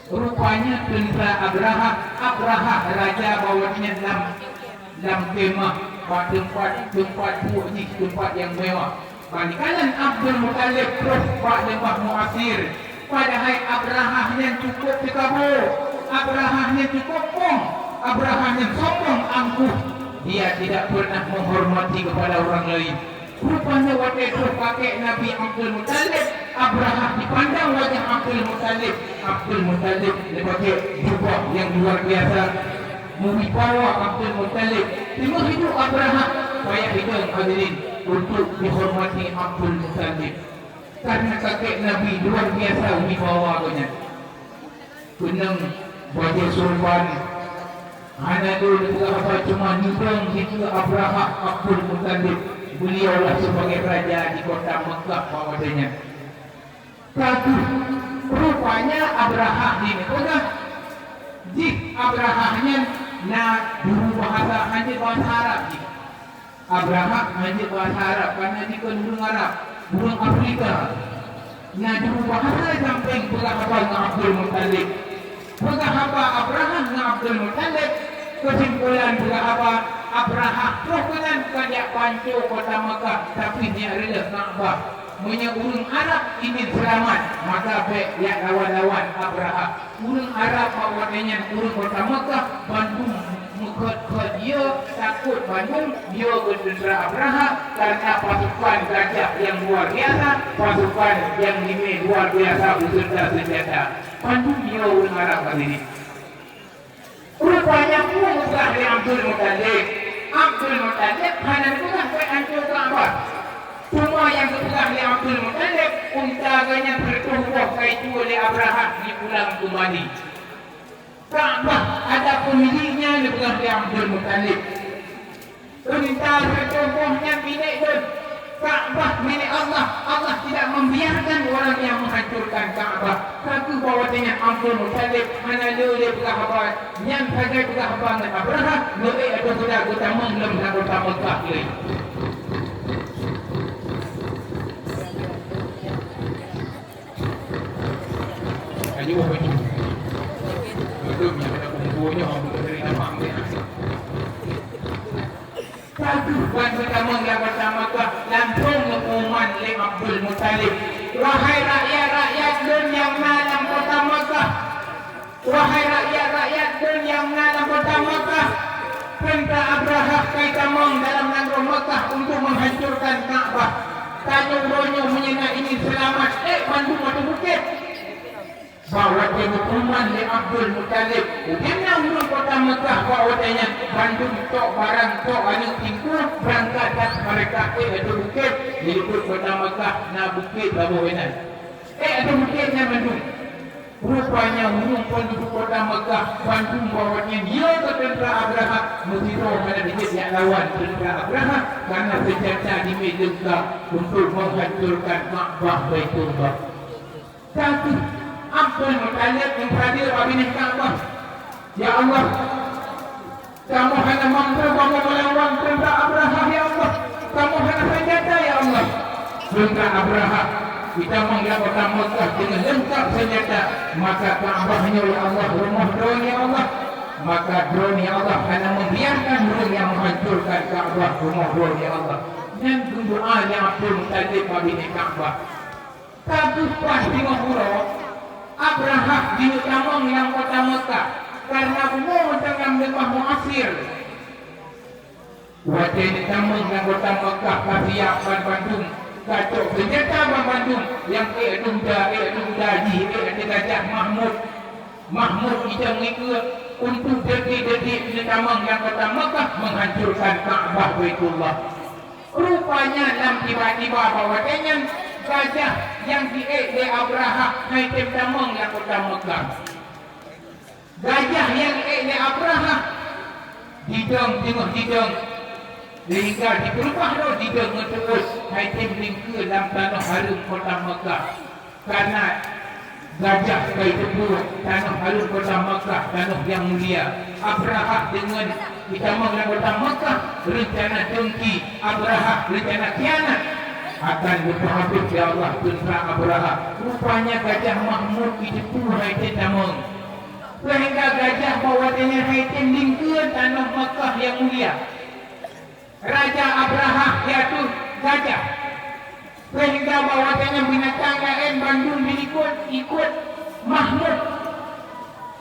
Rupanya tentera Abraha raja bawahnya dalam kemah tempat ni tempat yang mewah. Balikan Abdul Muttalib terus buat lembah Muasir. Padahal Abraha yang cukup terkabur, Abraha yang cukup pong, Abraha yang sombong angkuh. Dia tidak pernah menghormati kepada orang lain. Rupanya waktu itu pakai Nabi Abdul Muttalib, Abraha dipandang wajah Abdul Muttalib. Abdul Muttalib dia pakai jubah yang luar biasa, membawa Abdul Muttalib. Timur hidup Abraha, payah hidung hadirin untuk dihormati Abdul Muttalib. Karena kakek Nabi luar biasa wibawanya. Kunang baju surban, hanya dulu apa cuma nyumbang itu Abraha Abdul Muttalib. Beliaulah sebagai raja di kota Mekah bawahnya. Tapi rupanya Abraha ini pegang. Jik Abrahanya nak dulu bahasa hanya bahasa Arab. Abraha hanya bahasa Arab karena dia kan burung Arab, burung Afrika. Nah dulu bahasa sampai pegang apa dengan Abdul Muttalib. Pegang apa Abraha dengan Abdul Muttalib. Kesimpulan pegang apa Abraha rohkan kajak pancu kota Mekah, tapi dia rela Kaabah. Menyebut urang Arab ingin selamat, maka baik ya lawan-lawan Abraha. Urang Arab awalnya urang kota Mekah, Bandung ke dia takut Bandung, dia bertentera Abraha karena pasukan gajah yang luar biasa, pasukan yang ini luar biasa beserta senjata. Bandung dia urang Arab kali ini. Rupanya pun bukan Abdul Muttalib. Abdul Muttalib hanya bukan hancur Kaabah. Semua yang dipegang oleh Abdul Muttalib, untaganya tertumpah kaitu oleh Abraha dipulang kembali. Kaabah ada pemiliknya dipegang oleh Abdul Muttalib. Unta tertumpahnya milik pun. Kaabah milik Allah. Allah tidak membiarkan orang yang menghancurkan Kaabah. Satu bahawanya Abdul Muttalib hanya dia pegang apa yang saja pegang apa dengan Abraha, lebih ada sudah kota Menglem dan kota Mekah ini. Kayu apa ini? Belum yang ada kumpulnya orang dari nama dia. Satu buat pertama yang pertama langsung pengumuman oleh Abdul Muttalib. Wahai rakyat-rakyat yang dalam kota Mekah. Wahai rakyat-rakyat yang dalam kota Mekah. Perintah Abraha kaitamong dalam negeri Mekah untuk menghancurkan Kaabah. Tanyo-ronyo menyenang ini selamat. Bandung atau bukit. Bahawa dia hukuman oleh Abdul Muttalib. Kena urut kota Mekah bahawanya Bandung tok barang tok anak tingku berangkat mereka ada bukit diliput kota Mekah na bukit bahawanan. Ada bukitnya Bandung. Rupanya urut pun di kota Mekah Bandung bahawanya dia ke tentera Abraha mesti tahu pada dikit yang lawan tentera Abraha karena senjata dimiliki untuk menghancurkan Kaabah Baitullah. Satu Abdul Muttalib yang hadir wabini Kaabah. Ya Allah, kamu hanya mampu melawan tentera Abraha ya Allah. Kamu hanya senjata ya Allah. Tentera Abraha kita menggap kota Mekah dengan lengkap senjata. Maka Kaabahnya ya Allah, rumah drone ya Allah. Maka drone ya Allah hanya membiarkan drone yang menghancurkan Kaabah, rumah drone ya Allah. Dan berdoa yang Abdul Muttalib wabini Kaabah. Tapi pasti menghurau Abraha diutamang yang kota Mekah karena umum dengan lembah Muasir. Wajah diutamang yang kota Mekah kasiapan Bandung kacau senjata Bandung yang daji gajah Mahmud kita mengikut untuk detik-detik diutamang yang kota Mekah menghancurkan Kaabah Baitullah. Rupanya dalam tiba-tiba bawahnya gajah yang di Abraha hai temtamang yang kota Mekah. Gajah yang di Abraha hidung tengok hidung hingga diperubah dah hidung terus hai temling ke dalam tanah harum kota Mekah. Karena gajah kai tebur tanah harum kota Mekah, tanah yang mulia. Abraha dengan ditamang yang kota Mekah rencana dengki, Abraha rencana khianat akan berhabis ya Allah tentera Abraha. Rupanya gajah Mahmud itu hai temtamang Sehingga gajah bawa dengan haitim lingkuan tanah Mekah yang mulia. Raja Abraha yaitu gajah. Sehingga bawa dengan binatang lain Bandung ikut Mahmud.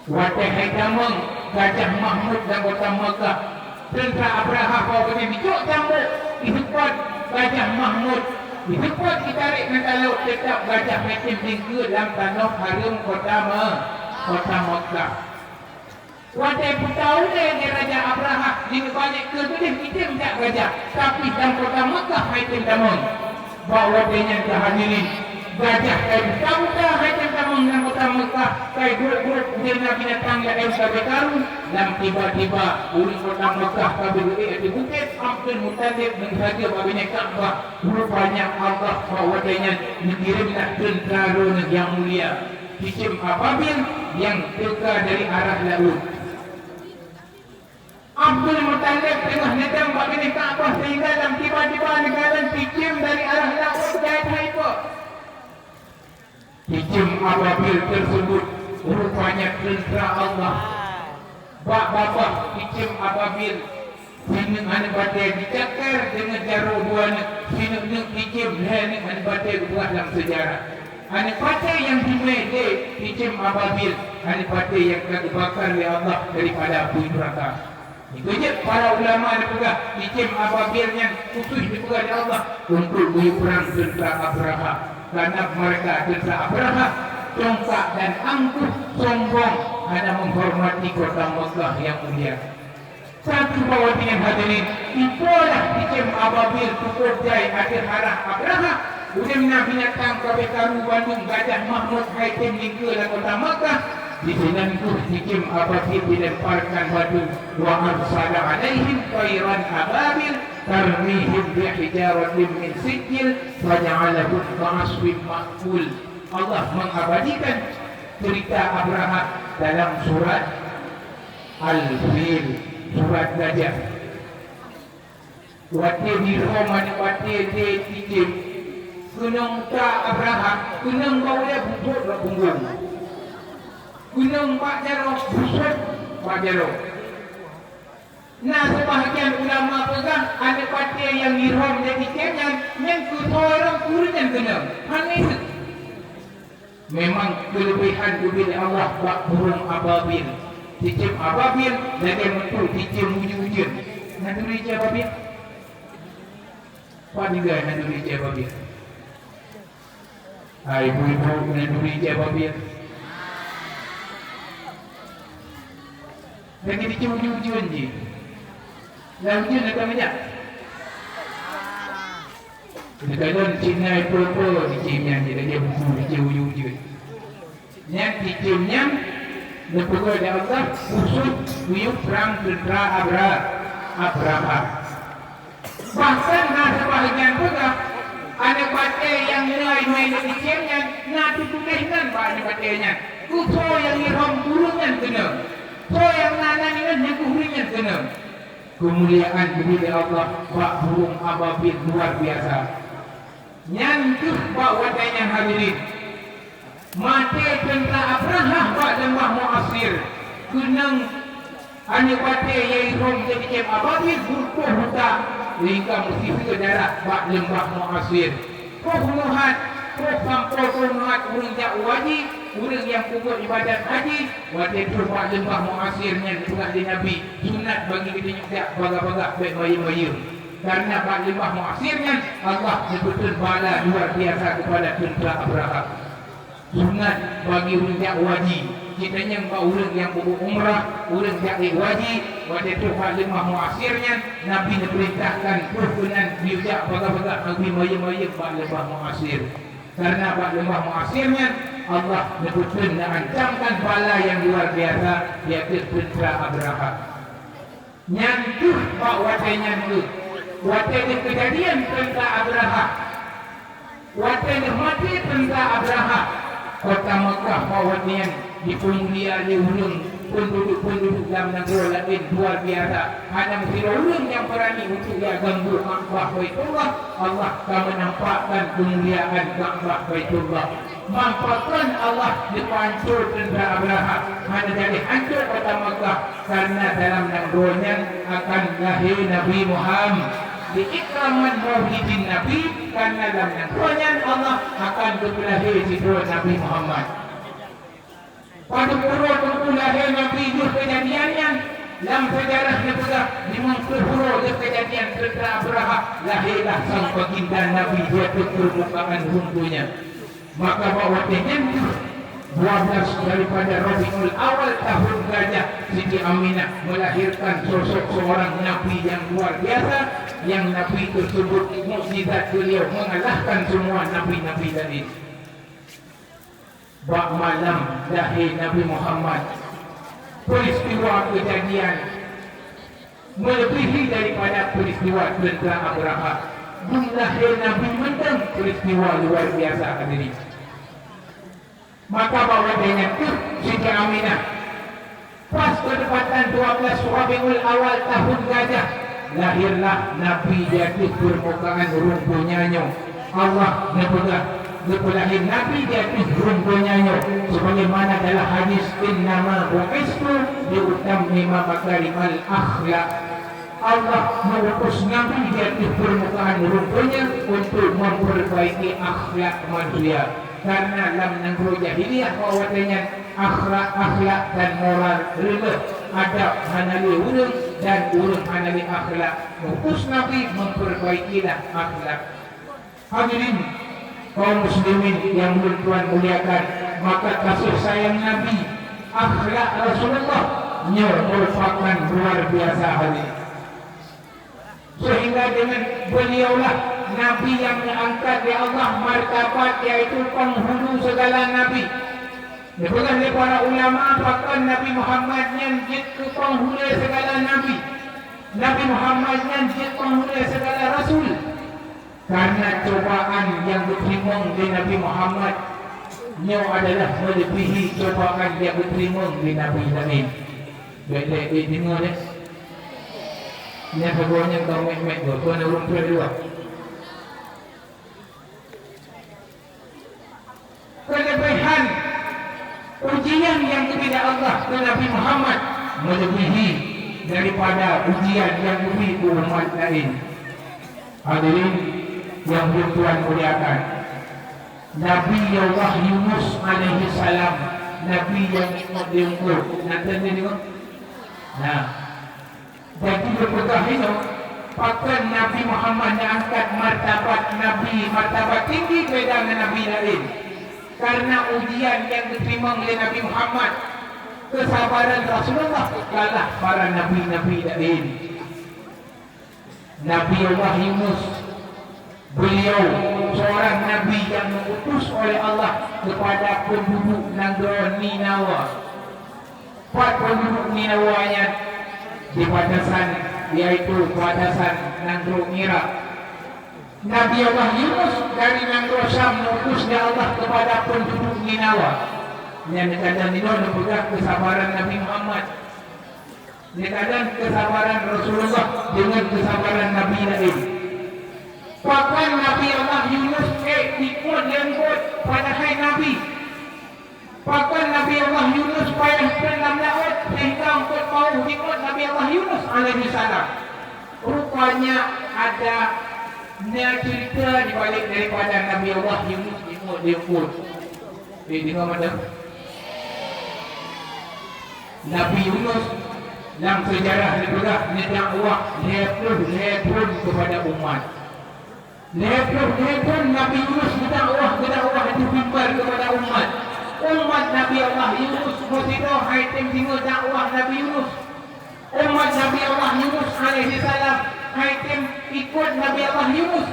Wadah haitameng gajah Mahmud dan kota Mekah. Tentera Abraha bawa dengan bijuk cambuk ikut gajah Mahmud. Ikut ditarik ke kalau tetap gajah haitim lingkuan dalam tanah harum kota Mekah. Wadah putau ni Raja Abraha dia balik ke dia hitam tak gajah. Tapi dalam kota Mekah haitim tameng. Bawa dengan kehadirin gajah kayu kaudah haitim tameng dalam kota Mekah. Kayu grup dia binatang yang sebagai karun. Dan tiba-tiba uling kota Mekah kabir di bukit Abdul Muttalib menjaga babinya Ka'bah. Rupanya Allah bawa dengan mengirimlah tentera yang mulia. Hijim ababil yang teka dari arah laut. Abdul Muttalib tengah nedang bagian Ka'bah sehingga dalam tiba-tiba negara hijim dari arah laut jahit haika. Hijim ababil tersebut rupanya tentera Allah. Bak-babak hijim ababil sini mana batai dicakar dengan jarum buana sini hijim ini mana batai buat dalam sejarah. Anak patai yang dimede hijim ababil, anak patai yang telah dibakar oleh Allah daripada api neraka. Itu je para ulama ada pegang hijim ababil yang khusus dipegang oleh Allah untuk beri perang tentera Abraha. Karena mereka tentera Abraha congkak dan angkuh sombong hanya menghormati kota Mekah yang mulia. Satu bawa dengan hadirin itulah hijim ababil pukul jai akhir harah Abraha. Udimna binatang kabekaru Bandung gajah Mahmud haitim lingkuan dan kota Mekah. Di sinanku hijim ababil dilemparkan batu wa arsala alaihim tayran ababil tarmihim bihijaratin min sijil faja'alahum ka'asfin ma'kul. Allah mengabadikan cerita Abraha dalam surat Al-Fil, surat gajah. Wati di Roman wati di hijim gunung ta Abraha, gunung bau dia busuk lah punggung. Gunung Pak Jaro busuk Pak Jaro. Nah sebahagian ulama pegang ada partai yang ihram jadi kenyang yang orang kurang gunung. Hanya itu. Memang kelebihan bila Allah bak burung ababil. Hijim ababil jadi mentu hijim wujud-wujud. Nanduri hijim ababil. Pak juga nanduri hijim ababil. Ibu-ibu menanduri jawabian. Lagi dicun-cun je. Lalu je nak banyak. Kalau Cina apa-apa dicimnya je. Dia buku dicun-cun. Yang dicimnya lepas ada Allah usut kuyuk perang tentera Abraha. Bahkan nasa bahagian pegang ada batai yang nilai main di dicimnya nak dituliskan bahagian batainya. Kuso yang ihram burungnya kena. So yang nanan yang kuhurinya kena. Kemuliaan bila Allah bak burung ababil luar biasa. Nyantuk bak watainya hadirin. Mati tentera Abraha bak lembah Mu'asir. Kenang hanya batai yang ihram jadi jem ababil burkuh huta. Hingga mesti ke darah bak lembah Mu'asir. Pembunuhan, pembunuhan orang yang wajib, orang yang pukul ibadat haji, wajib bak lembah Mu'asirnya juga di Nabi. Sunat bagi kita juga baga-baga baik bayi-bayi. Karena bak lembah Mu'asirnya Allah betul bala luar biasa kepada tentera Abraha. Sunat bagi orang yang wajib. Kita yang orang yang berumrah, orang yang wajib, wajib tu bak lembah Mu'asirnya Nabi diperintahkan perkenan bijak baga-baga bagi bayi-bayi bak lembah Mu'asir. Karena bak lembah Mu'asirnya Allah betul mengancamkan bala yang luar biasa iaitu tentera Abraha. Nyantuh bak watainya dulu. Watai kejadian tentera Abraha. Watai mati tentera Abraha. Kota Mekah bawatnya di pemulia di ulung penduduk dalam negara lain luar biasa. Hanya mesti ulung yang berani untuk dia ganggu Ka'bah Baitullah. Allah akan menampakkan kemuliaan Ka'bah Baitullah. mampakan Allah dipancur tentera Abraha mana jadi hancur kota Makkah karena dalam nanggonya akan lahir Nabi Muhammad di ikraman mauhidin Nabi karena dalam nanggonya Allah akan berlahir situ Nabi Muhammad pada pura lahir Nabi itu kejadiannya dalam sejarah juga dimungkir pura kejadian tentera Abraha lahirlah sang baginda Nabi dia permukaan runtuhnya maka bawa tenyen 12 daripada Rabiul Awal tahun Gajah Siti Aminah melahirkan sosok seorang Nabi yang luar biasa yang Nabi tersebut mukjizat beliau mengalahkan semua Nabi-Nabi tadi. Bak malam lahir Nabi Muhammad peristiwa kejadian melebihi daripada peristiwa tentera Abraha. Lahir Nabi menang peristiwa luar biasa hadirin. Maka bawa dengan itu Siti Aminah pas kedapatan 12 Rabiul Awal tahun Gajah lahirlah Nabi jatuh permukaan rumpunya Allah lahir Nabi jatuh rumpunya sebagaimana dalam hadis innama bu'istu liutammima makarimal akhlaq Allah mengutus Nabi jatuh permukaan rumpunya untuk memperbaiki akhlak manusia karena dalam negeri jahiliyah bahwasanya akhlak dan moral rela adab hanali urang dan urang hanali akhlak mengutus Nabi memperbaikilah akhlak. Hadirin kaum muslimin yang Tuhan muliakan maka kasih sayang Nabi akhlak Rasulullah merupakan luar biasa hadirin sehingga dengan beliaulah Nabi yang diangkat oleh Allah martabat yaitu penghulu segala Nabi. Dikatakan oleh para ulama bahkan Nabi Muhammad yang jadi penghulu segala Nabi. Nabi Muhammad yang jadi penghulu segala Rasul. Karena cobaan yang diterima oleh Nabi Muhammad nya adalah melebihi cobaan yang diterima oleh Nabi lain. Baik-baik dengar ya. Ini keduanya kau mek-mek tu, tuan orang tua dua. Kelebihan ujian yang diberi Allah ke Nabi Muhammad melebihi daripada ujian yang diberi umat lain. Hadirin yang Tuhan muliakan, Nabi Allah Yunus alaihi salam, Nabi yang diukur. Nanti tengok. Nah, jadi berpegang itu bahkan Nabi Muhammad diangkat martabat Nabi, martabat tinggi beda dengan Nabi lain karena ujian yang diterima oleh Nabi Muhammad kesabaran Rasulullah kalah para Nabi-Nabi lain. Nabi Allah Yunus beliau seorang Nabi yang diutus oleh Allah kepada penduduk negara Ninawa. Penduduk Ninawanya di batasan yaitu batasan Nangro Irak. Nabi Allah Yunus dari Nangro Syam mengutus Allah kepada penduduk Ninawa. Yang dikatakan itu merupakan kesabaran Nabi Muhammad. Dikatakan kesabaran Rasulullah dengan kesabaran Nabi lain. Bahkan Nabi Allah Yunus ikut lembut pada hai Nabi. Bahkan Nabi Allah Yunus payah dalam laut sehingga untuk mau ikut Nabi Allah Yunus alaihi salam. Rupanya ada cerita di balik daripada Nabi Allah Yunus ikut. Dengar mana? Nabi Yunus dalam sejarah juga dakwah lepun kepada umat. Lepun Nabi Yunus dakwah itu bimbang kepada umat. Umat Nabi Allah Yunus mesti haitim tinggal dakwah Nabi Yunus. Umat Nabi Allah Yunus alaihi salam haitim ikut Nabi Allah Yunus.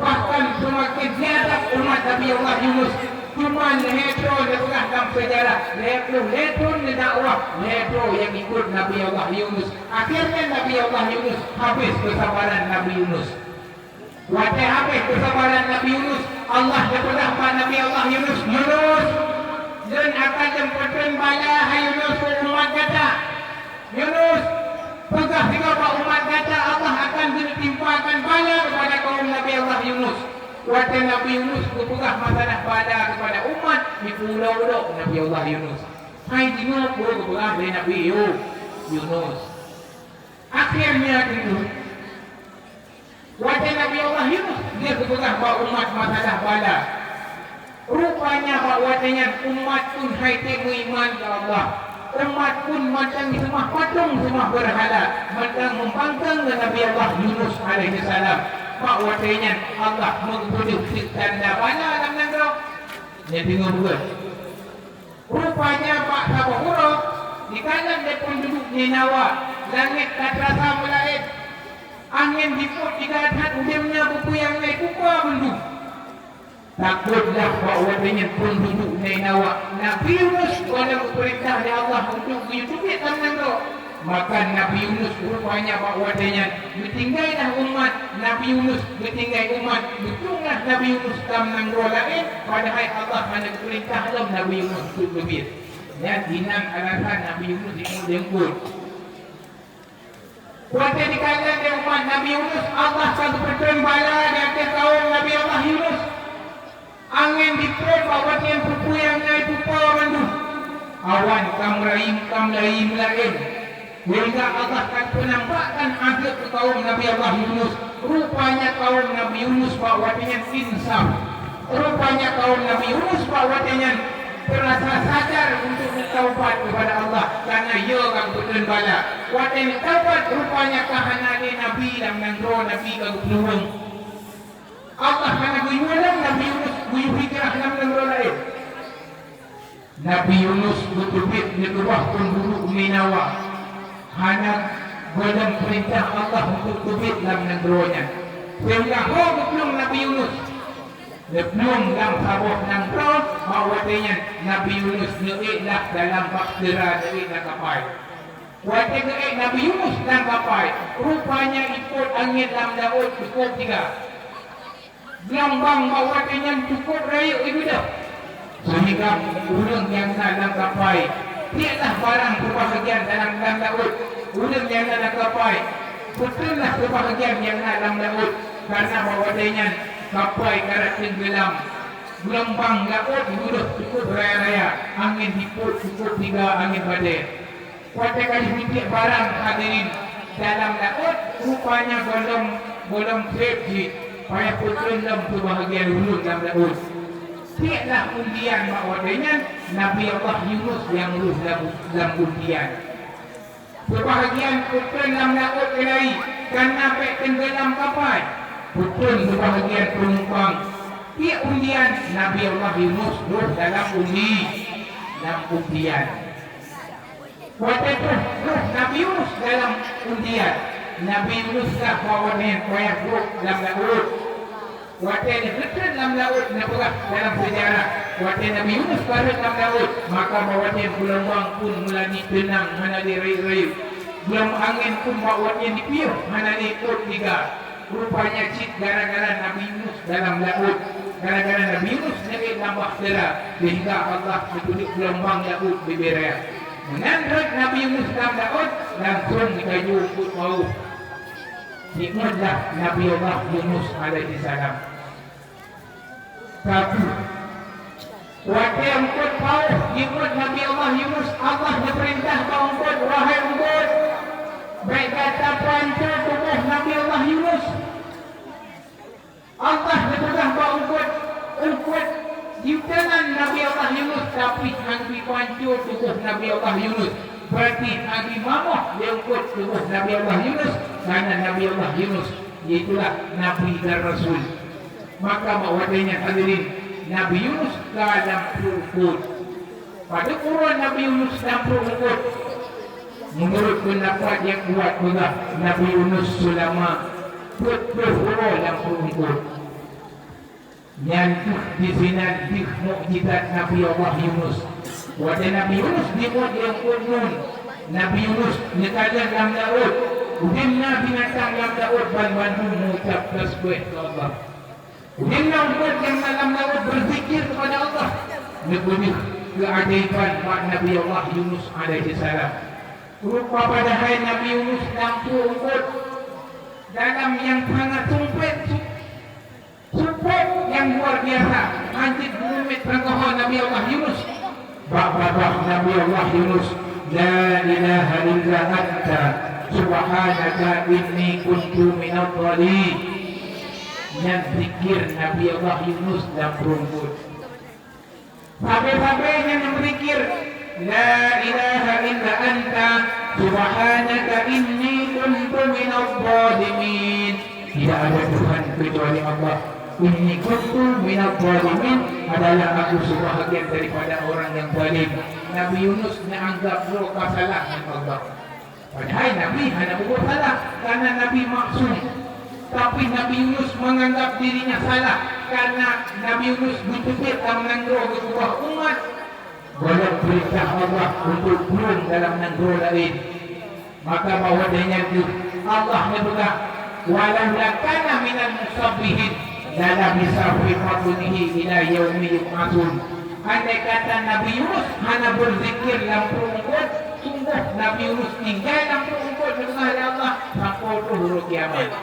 Bahkan semakin ziyadah umat Nabi Allah Yunus. Cuma lepro dalam sejarah lepun dakwah lepro yang ikut Nabi Allah Yunus. Akhirnya Nabi Allah Yunus habis kesabaran Nabi Yunus. Waktu habis kesabaran Nabi Yunus, Allah berfirman Nabi Allah Yunus, dan akan jemputkan bala hai Yunus ke umat kata. Yunus, pegah tiga umat kata Allah akan ditimpakan bala kepada kaum Nabi Allah Yunus. Waktu Nabi Yunus berperah masalah pada kepada umat di pulau dok Nabi Allah Yunus. Hai tengok berperah dari Nabi Yunus. Akhirnya itu waktu Nabi Allah Yunus dia berperah bawa umat masalah pada. Rupanya waktunya umat pun hai temu iman ke Allah. Umat pun macam semua patung semua berhala. Macam membangkang Nabi Allah Yunus alaihi salam. Pak waktunya Allah mengutuk tanda bala dalam negara. Dia tengok bukan. Rupanya Pak Sabahura di kanan dia pun duduk di Nawa. Langit tak terasa melait. Angin diput di kanan udimnya buku yang naik kupa bendung. Takutlah Pak waktunya pun duduk di Nawa. Nabi Yunus pada perintah dari Allah untuk mengikuti dalam negara. Maka Nabi Yunus rupanya bahwasanya ditinggallah umat Nabi Yunus ditinggal umat betullah Nabi Yunus dalam negara lain padahal Allah hanya perintah dalam Nabi Yunus untuk berbir dan dinam alasan Nabi Yunus itu jemput waktu dikatakan dari umat Nabi Yunus Allah satu pertun bala di atas kaum Nabi Allah Yunus angin diput bahwasanya pupu yang naik pupa bandung awan kam lain lain sehingga Allah akan penampakkan adil ke kaum Nabi Allah Yunus. Rupanya kaum Nabi Yunus bahwasanya insaf. Rupanya kaum Nabi Yunus bahwasanya terasa sadar untuk bertaubat kepada Allah karena ia akan berdembala. Waktu taubat rupanya kahanane Nabi dan nangro Nabi kagum peluang. Allah karena guyulang Nabi Yunus guyu hijrah dalam nangro lain. Nabi Yunus betul-betul di bawah penduduk Ninawa. Hanya dalam perintah Allah untuk tubik dalam negeranya. Sehingga belum Nabi Yunus. Belum dalam sabah negara bahwasanya Nabi Yunus neiklah dalam baktera neiklah kapal. Waktu Nabi Yunus dalam kapal, rupanya ikut angin dalam laut cukup 3. Gelambang bahwasanya cukup raya itu dah. Sehingga orang yang dalam kapal tiadalah barang berbahagian dalam laut. Orang yang dalam kapal betullah berbahagian yang dalam laut karena bahwasanya kapal karat tenggelam. Gelombang laut sudah cukup raya-raya. Angin diput cukup 3 angin badai. Pada kali sedikit barang hadirin dalam laut rupanya golong safety supaya betul dalam berbahagian dulu dalam laut. Tiadalah undian bahwasanya Nabi Allah Yunus yang lulus dalam undian. Sebahagian betul dalam laut kelai kerana tenggelam kapal. Betul sebahagian penumpang. Tiada undian Nabi Allah Yunus lulus dalam undian. Waktu itu Nabi Yunus dalam undian. Nabi Yunus lah bahwasanya koyak dalam laut. Waktu ini betul dalam laut dalam sejarah. Waktu Nabi Yunus baru dalam laut, maka bahwasanya gelombang pun mulai tenang, mana dirayu-rayu. Gelombang angin pun bahwasanya dipiuh, mana ikut 3. Rupanya cik gara-gara Nabi Yunus dalam laut. Gara-gara Nabi Yunus naik dalam bahtera, sehingga Allah bertujuk gelombang laut beberapa. Menandrat Nabi Yunus dalam laut, langsung dikayu ikut bau. Nikmatlah Nabi Allah Yunus alaihi salam. Tapi waktu engkau tahu nikmat Nabi Allah Yunus, Allah diperintah bahawa engkau wahai engkau baik kata panca tubuh Nabi Allah Yunus. Allah diperintah bahawa engkau diutangan Nabi Allah Yunus, tapi anggi panca tubuh Nabi Allah Yunus. Berarti anggi mamah yang kuat tubuh Nabi Allah Yunus karena Nabi Allah Yunus itulah Nabi dan Rasul. Maka bahwasanya hadirin Nabi Yunus dalam perukut. Pada Quran Nabi Yunus dalam perukut. Menurut pendapat yang kuat juga Nabi Yunus selama berhura dalam perukut. Nyantuk di sini di mukjizat Nabi Allah Yunus. Wajah Nabi Yunus dibuat yang kunun. Nabi Yunus nekadang dalam laut. Udinna binatang dalam laut ban-bantu mengucap tasbih ke Allah. Udinna umat yang dalam laut berzikir kepada Allah. Nebuni keajaiban Pak Nabi Allah Yunus alaihi salam. Rupa pada hari Nabi Yunus dalam perukut dalam yang sangat support yang luar biasa. Anjit bumit perangkahan Nabi Allah Yunus. Bak-bak Nabi Allah Yunus. La ilaha illa anta subhanaka inni kuntu minadh dhalimin. Yang zikir Nabi Allah Yunus dalam rumput. Sampai-sampai yang berzikir La ilaha illa anta subhanaka inni kuntu minadh dhalimin. Tidak ada Tuhan kecuali Allah. Inni kuntu minadh dhalimin adalah aku sebahagian daripada orang yang zalim. Nabi Yunus menganggap doa salah dengan Allah. Padahal Nabi hanya buat salah karena Nabi maksum. Tapi Nabi Yunus menganggap dirinya salah karena Nabi Yunus berpikir dalam menanggung sebuah umat. Boleh perintah Allah untuk turun dalam menanggung lain. Maka bahawa dengan itu Allah menyebutkan walau lakana minal musabbihin dalam misafi fadlihi ila yaumi yub'atsun. Andai kata Nabi Yunus hanya berzikir dalam perungkut, sungguh Nabi Yunus tinggal dalam perungkut dengan Allah sampai huruf kiamat.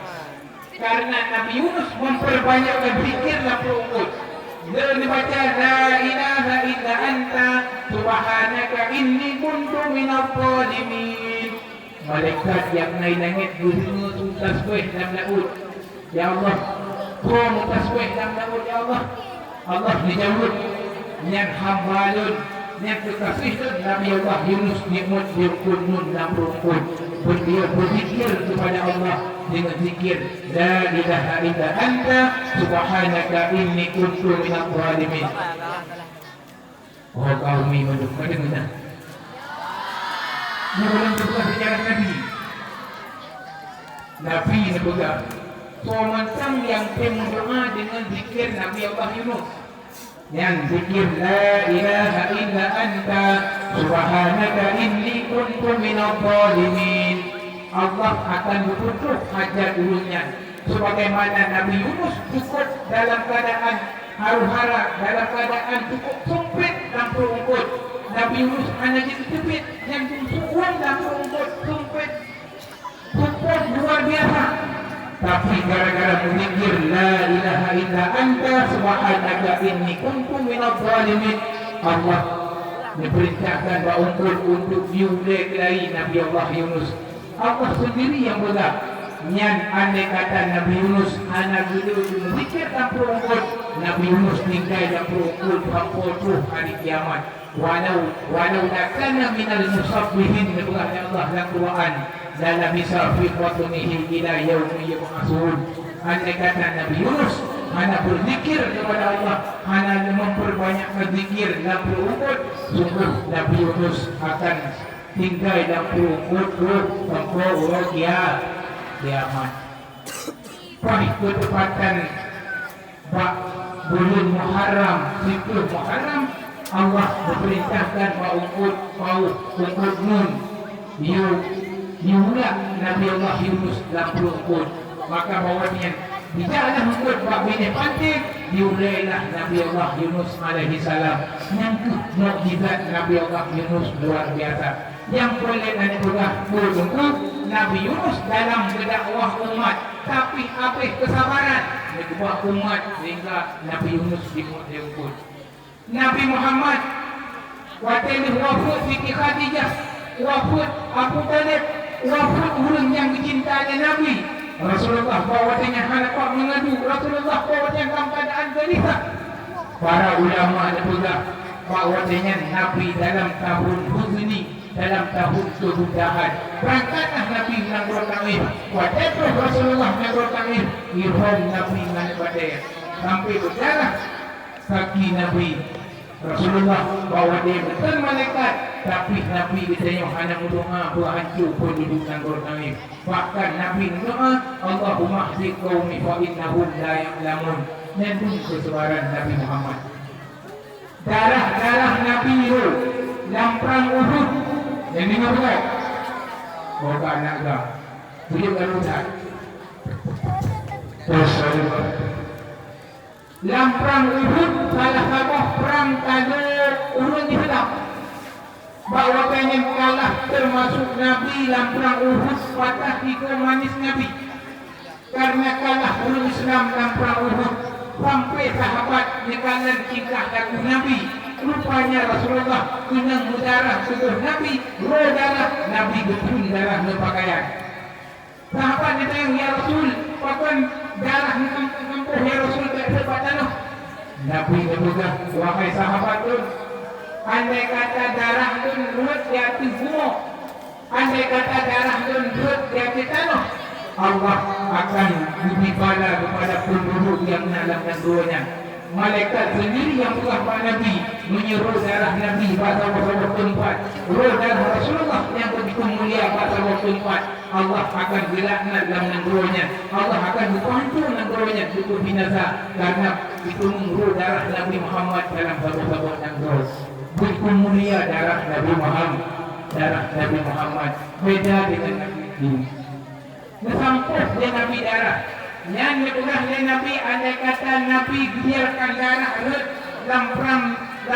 Karena Nabi Yunus memperbanyak berzikir dalam perungkut. Dia dibaca la ilaha illa anta subhanaka inni kuntu minadh dhalimin. Malaikat yang naik langit berzikir tasbih dalam laut. Ya Allah, kau tasbih dalam laut ya Allah. Allah dijawab yang hambalun yang kekasih Nabi Allah Yunus nikmat dirkunun dalam rumput. Dia berzikir kepada Allah dengan zikir la ilaha illa anta subhanaka inni kuntu minadh dhalimin. Oh kaumi mendengar dengar. Ini belum berbuat sejarah Nabi. Nabi ini berbuat. Seorang yang berdoa dengan zikir Nabi Allah Yunus. Yang zikir la ilaha illa anta subhanaka inni kuntu minadh dhalimin. Allah akan berputus hajat dulunya. Sebagaimana Nabi Yunus cukup dalam keadaan haru-hara, dalam keadaan cukup sempit dalam perungkut. Nabi Yunus hanya jadi sempit yang sukuan dalam perungkut sempit. Cukup luar biasa. Tapi gara-gara berzikir la ilaha illa anta subhanaka inni kuntu minadh dhalimin, Allah memerintahkan berungkut untuk diulek lagi Nabi Allah Yunus. Allah sendiri yang berkata, yang andai kata Nabi Yunus hanya berzikir dalam perungkut, Nabi Yunus tinggal dalam perungkut sampai hari kiamat. Walau lakana minal musabbihin, berkata Allah dalam Quran, dalam bisa fi qatunihi ila yaumi yub'atsun. Andai kata Nabi Yunus hanya berzikir kepada Allah, hanya memperbanyakkan zikir dalam perungkut, sungguh Nabi Yunus akan tinggal dalam perungkut sampai orang kiamat. Pada ketepatan bulan Muharram, situ Muharram, Allah memerintahkan ungkut nun. Diulah Nabi Allah Yunus dalam perungkut. Maka bawahnya tidaklah ungkut bak bini pantik, diulailah Nabi Allah Yunus alaihi salam. Yang mukjizat Nabi Allah Yunus luar biasa. Yang boleh dan juga berungkut Nabi Yunus dalam berdakwah umat, tapi habis kesabaran berdakwah umat sehingga Nabi Yunus diungkut. Nabi Muhammad waktu wafat Siti Khadijah, wafat Abu Talib, wafat orang yang dicintai Nabi. Rasulullah bawanya halapak mengadu, Rasulullah bawanya dalam keadaan gelisah. Para ulama ada juga bawanya Nabi dalam tahun huzni, dalam tahun kebudahan. Berangkatlah Nabi menanggur ta'if. Wajah Rasulullah menanggur ta'if. Irham Nabi menanggur sampai berdarah kaki Nabi. Rasulullah bawa dia betul malaikat, tapi Nabi ditanya hanya berdoa berhancur penduduk Nanggur Ta'if. Bahkan Nabi berdoa, Allahumma hdi qaumi fa innahum la ya'lamun. Dan pun kesebaran Nabi Muhammad. Darah Nabi itu dalam perang Uhud. Yang dengar bukan? Bawa anak kau. Tunjukkan Ustaz. Rasulullah dalam perang Uhud, salah satu perang kada urun Islam. Bahawa yang kalah termasuk Nabi dalam perang Uhud, patah tiga manis Nabi. Karena kalah urun Islam dalam perang Uhud. sampai sahabat nyekalan tingkah laku Nabi. Rupanya Rasulullah kena berdarah tubuh Nabi, roh darah Nabi betul darah pakaian. Sahabat dia tanya, ya Rasul, pakai darah nampuh ya Rasul tak sebab tanah. Nabi berkata, wahai sahabat tu, andai kata darah tu nurut di hati gua, andai kata darah tu nurut di hati tanah, Allah akan lebih bala kepada penduduk yang dalam negerinya. Malaikat sendiri yang telah Pak Nabi menyuruh darah Nabi pada waktu tempat, roh darah Rasulullah yang begitu mulia pada waktu tempat, Allah akan dilaknat dalam negerinya. Allah akan dipancung negerinya untuk binasa karena itu roh darah Nabi Muhammad dalam sabut-sabut negeri. Begitu mulia darah Nabi Muhammad, darah Nabi Muhammad beda dengan Nabi ini. Sampai dia Nabi darah. Yang itulah Nabi, andai kata Nabi biarkan darah dalam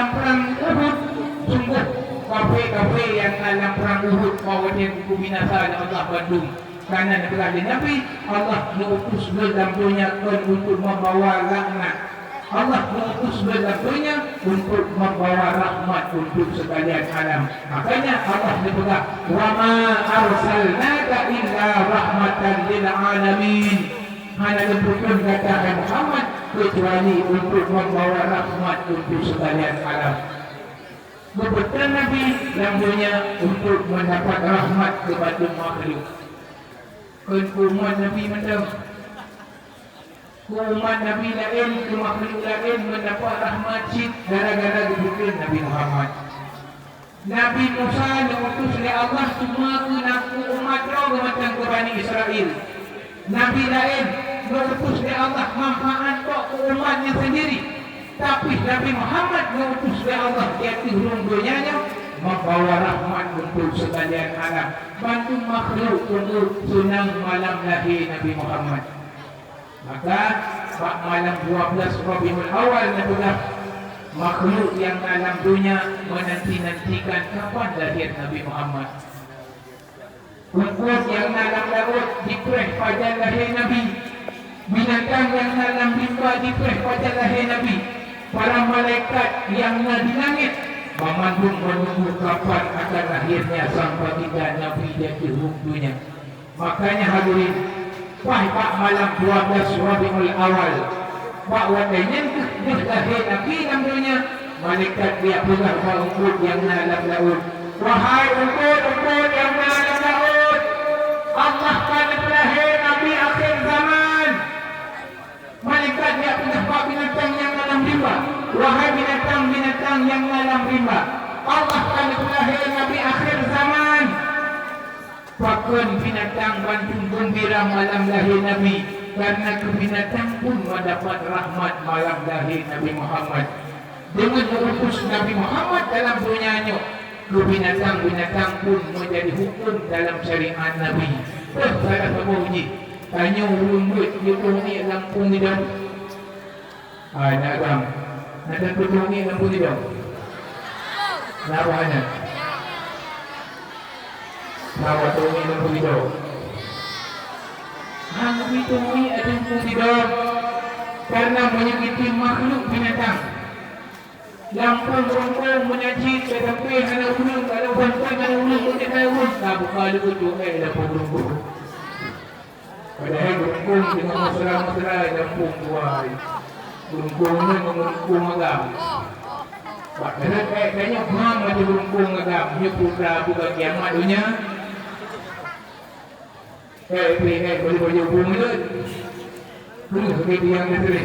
perang Uhud, sungguh kafir yang dalam perang Uhud bahawa dia binasa dan Allah bandung. Kerana Nabi Allah mengutus dalam dunia untuk membawa laknat. Allah mengutus dalam dunia untuk membawa rahmat untuk sekalian alam. Makanya Allah berkata, "Wa ma arsalnaka illa rahmatan lil alamin." Hanya diberikan kata Muhammad kecuali untuk membawa rahmat untuk sekalian alam. Kebetulan Nabi dalam dunia untuk mendapat rahmat kepada makhluk. Umat Nabi macam umat Nabi lain ke makhluk lain mendapat rahmat cik gara-gara diberikan Nabi Muhammad. Nabi Musa diutus oleh Allah cuma ke umat kau macam ke Bani Israel. Nabi lain diutus oleh Allah manfaat kok ke umatnya sendiri. Tapi Nabi Muhammad diutus oleh Allah iaitu hurung dunianya membawa rahmat untuk sekalian alam. Bantu makhluk untuk senang malam lahir Nabi Muhammad. Maka malam 12 Rabiul Awal itulah makhluk yang dalam dunia menanti-nantikan kapan lahir Nabi Muhammad. Rumput yang dalam laut diperih pada lahir Nabi. Binatang yang dalam rimba diperih pada lahir Nabi. Para malaikat yang di langit memandung menunggu kapan akan lahirnya sang baginda Nabi di hujung dunia. Makanya hadirin, pak malam 12 Rabiul Awal, pak wadainya dah lahir Nabi dalam dunia. Malaikat dia pegang rumput yang dalam laut. Wahai rumput yang dalam laut, Allah akan lahir Nabi akhir zaman. Malaikat dia pegang pak binatang yang dalam rimba. Wahai binatang-binatang yang dalam rimba, Allah akan lahir Nabi akhir zaman. Pakun binatang bantu gembira malam lahir Nabi, karena kebinatang pun mendapat rahmat malam lahir Nabi Muhammad. Dengan mengutus Nabi Muhammad dalam dunianya, kebinatang-binatang pun menjadi hukum dalam syariat Nabi. Saya semua uji tanya ulun duit di ni Lampung ni dah. Nak agam nak tutup ni Lampung ni dah. Nak mana? Nak tutup ni Lampung ni dah. Hang tutup ni Lampung ni dah. Karena menyakiti makhluk binatang. Lampung menyaji sampai hana ulung, kalau bantuan hana ulung pun tak tahu. Tak buka lu tu Lampung. Padahal burung dengan masalah-masalah Lampung buai. Burung ni burung agam. Kerana kayaknya faham ada burung agam. Dia putra bukan kiamat dunia. Boleh burung tu. Burung seperti yang dia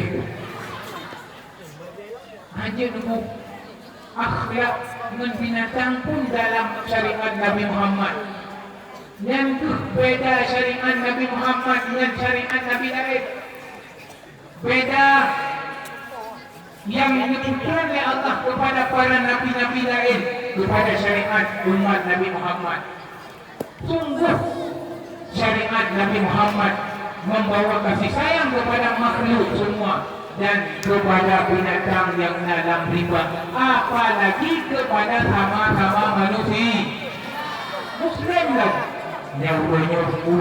hanya nunggu akhlak dengan binatang pun dalam syariat Nabi Muhammad. Yang tu beda syariat Nabi Muhammad dengan syariat Nabi lain. Beda yang ditujukan oleh Allah kepada para nabi-nabi lain kepada syariat umat Nabi Muhammad. Sungguh syariat Nabi Muhammad membawa kasih sayang kepada makhluk semua dan kepada binatang yang dalam rimba, apalagi kepada sama-sama manusia Muslim lah. Yang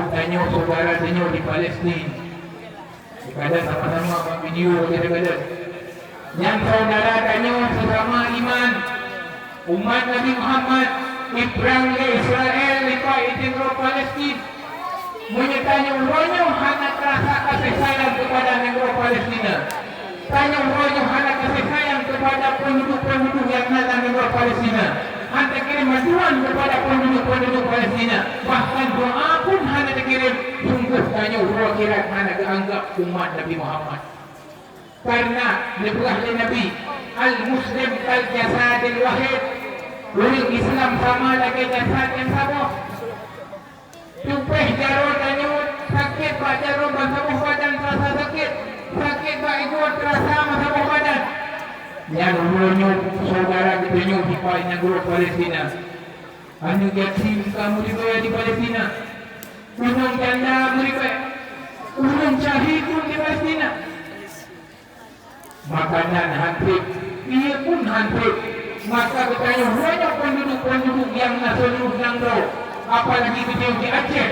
tanya saudara tanya di Palestin, Kadang sama-sama buat video kadang-kadang. Yang saudara tanya sesama iman, umat Nabi Muhammad Ibrahim ke Israel lepas itu Palestin. Menyertanya ulanya hanya terasa kasih sayang kepada negara Palestina. Tanya ulanya hanya kasih sayang kepada penduduk-penduduk yang datang negara Palestina. Hanya kirim bantuan kepada penduduk-penduduk Palestina. Bahkan doa pun hanya dikirim. Sungguh tanya ulanya kira hanya dianggap umat Nabi Muhammad. Karena diberah oleh Nabi Al-Muslim kal-jasadil wahid. Orang Islam sama lagi jasad yang sama. Tupeh jaro tanya sakit pak jaro masa badan terasa sakit. Sakit pak ikut terasa masa badan. Yang ulanya saudara kita di negara Palestina. Hanya yatim kamu dibayar di Palestina. Gunung janda dibayar. Gunung syahid pun di Palestina. Makanan hancur, ia pun hancur. Maka bertanya banyak penduduk-penduduk yang seluruh Nanggro, apalagi kecil di Aceh,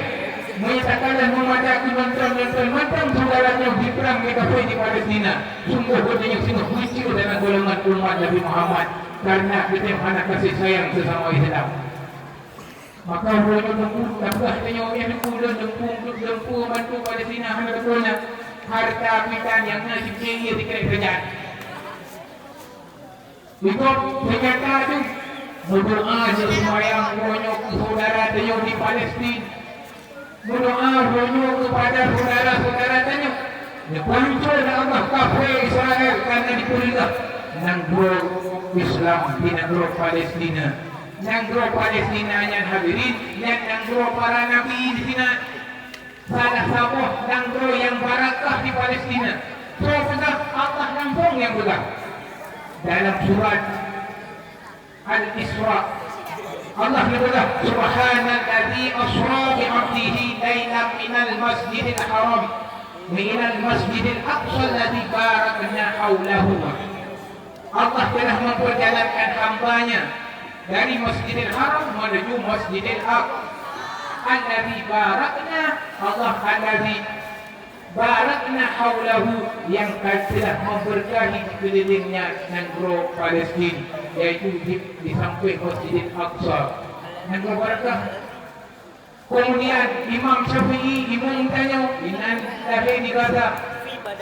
menyatakan dan memadaki mantan saudaranya di perang Megafoi di Palestina. Sungguh bertanya sungguh kecil dalam golongan umat Nabi Muhammad karena kita anak kasih sayang sesama Islam. Maka banyak tempur, tambah tanya yang dempur bantu Palestina hanya betulnya. Harta pitan yang nasib tinggi di kerajaan. Ikut berkata itu berdoa sembahyang banyak saudara tanya di Palestin. Berdoa banyak kepada saudara-saudara tanya. Dipancul Allah kafir Israel karena diperintah negara Islam di negara Palestina. Negara Palestina yang hadirin dan negara para nabi di sini. Salah satu negara yang barakah di Palestina. So betul Allah langsung yang betul. Dalam surat Al-Isra Allah berkata Subhanalladzi asra bi 'abdihi lailan minal masjidil haram minal masjidil aqsa alladzi barakna haulahu. Allah telah memperjalankan hambanya dari Masjidil Haram menuju Masjidil Aqsa. Alladzi barakna Allah alladzi barakna haulahu yang telah memberkahi sekelilingnya negara Palestin, yaitu di samping Masjidil Aqsa. Negara barakah. Kemudian Imam Syafi'i Imam tanya inan lahir di Gaza.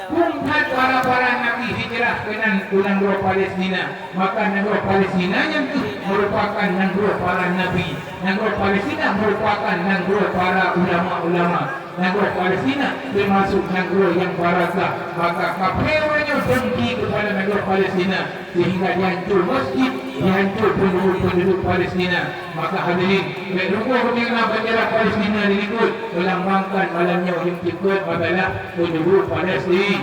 Kumhat para nabi hijrah ke negara Palestina. Maka negara Palestina yang merupakan negara para nabi. Negara Palestina merupakan negara para ulama-ulama. Negara Palestina termasuk negara yang barakah. Maka kafirnya dengki kepada negara Palestina sehingga dihancur masjid, dihancur penduduk Palestina. Maka hadirin, berlukuh ketika bendera Palestina dirikut melambangkan malamnya yang cikut adalah penduduk Palestin.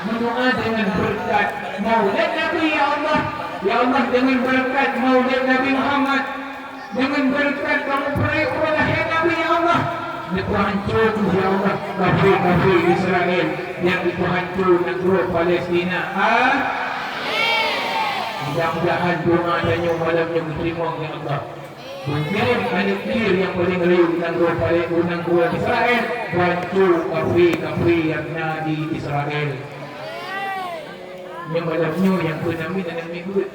Berdoa dengan berkat Maulid Nabi ya Allah. Ya Allah, dengan berkat Maulid Nabi Muhammad, dengan berkat kamu beri lahir Nabi ya Allah, dihancur ya Allah kafir Israel yang dihancur negara Palestina. Mudah-mudahan doa tanya malamnya diterima oleh Allah. Mengirim nuklir yang paling real negara Israel, bantu kafir yang ada di Israel. Yang malamnya yang bernama dan mengikut.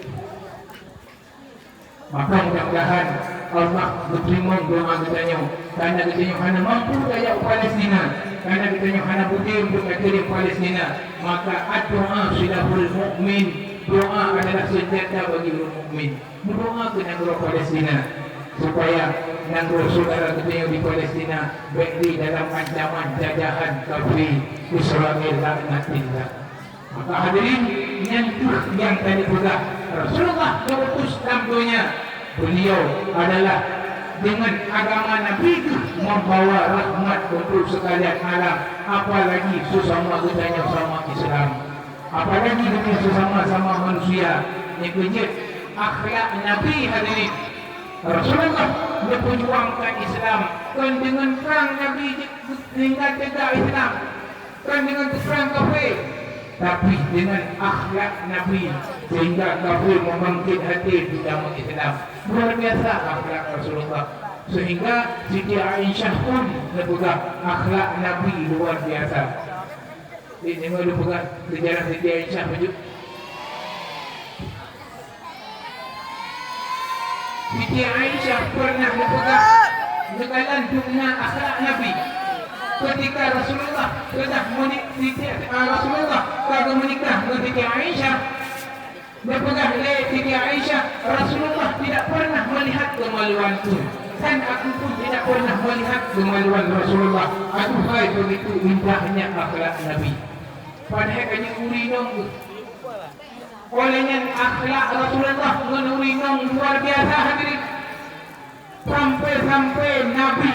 Maka mudah-mudahan Allah berterima doa katanya. Karena katanya hanya mampu daya Palestina. Karena katanya hanya bukti untuk kirim Palestina. Maka doa silahul mu'min. Doa adalah senjata bagi orang mukmin. Berdoa ke negara Palestina supaya negara saudara kita di Palestina berdiri dalam ancaman jajahan kafir Israel laknatillah. Maka hadirin yang tadi pula Rasulullah mengutus tamunya, beliau adalah dengan agama Nabi itu membawa rahmat untuk sekalian alam, apalagi sesama kita sama Islam. Apalagi dengan sesama-sama manusia yang kejut akhlak Nabi hadirin. Rasulullah memperjuangkan Islam kan dengan perang Nabi dengan tegak Islam kan dengan perang kafir, tapi dengan akhlak Nabi sehingga kafir membangkit hati di dalam Islam. Luar biasa akhlak Rasulullah sehingga Siti Aisyah pun menemukan akhlak Nabi luar biasa. Ini malu pegang sejarah Siti Aisyah maju. Siti Aisyah pernah dipegang dengan dunia akhlak Nabi. Ketika Rasulullah sudah menikah, Rasulullah kagak menikah dengan Siti Aisyah, dipegang oleh Siti Aisyah, Rasulullah tidak pernah melihat kemaluan itu. Dan aku pun tidak pernah melihat kemaluan Rasulullah. Aduhai begitu indahnya akhlak Nabi. Padahal kanya urinong. Olehnya akhlak Rasulullah urinong luar biasa hadirin. Sampai Nabi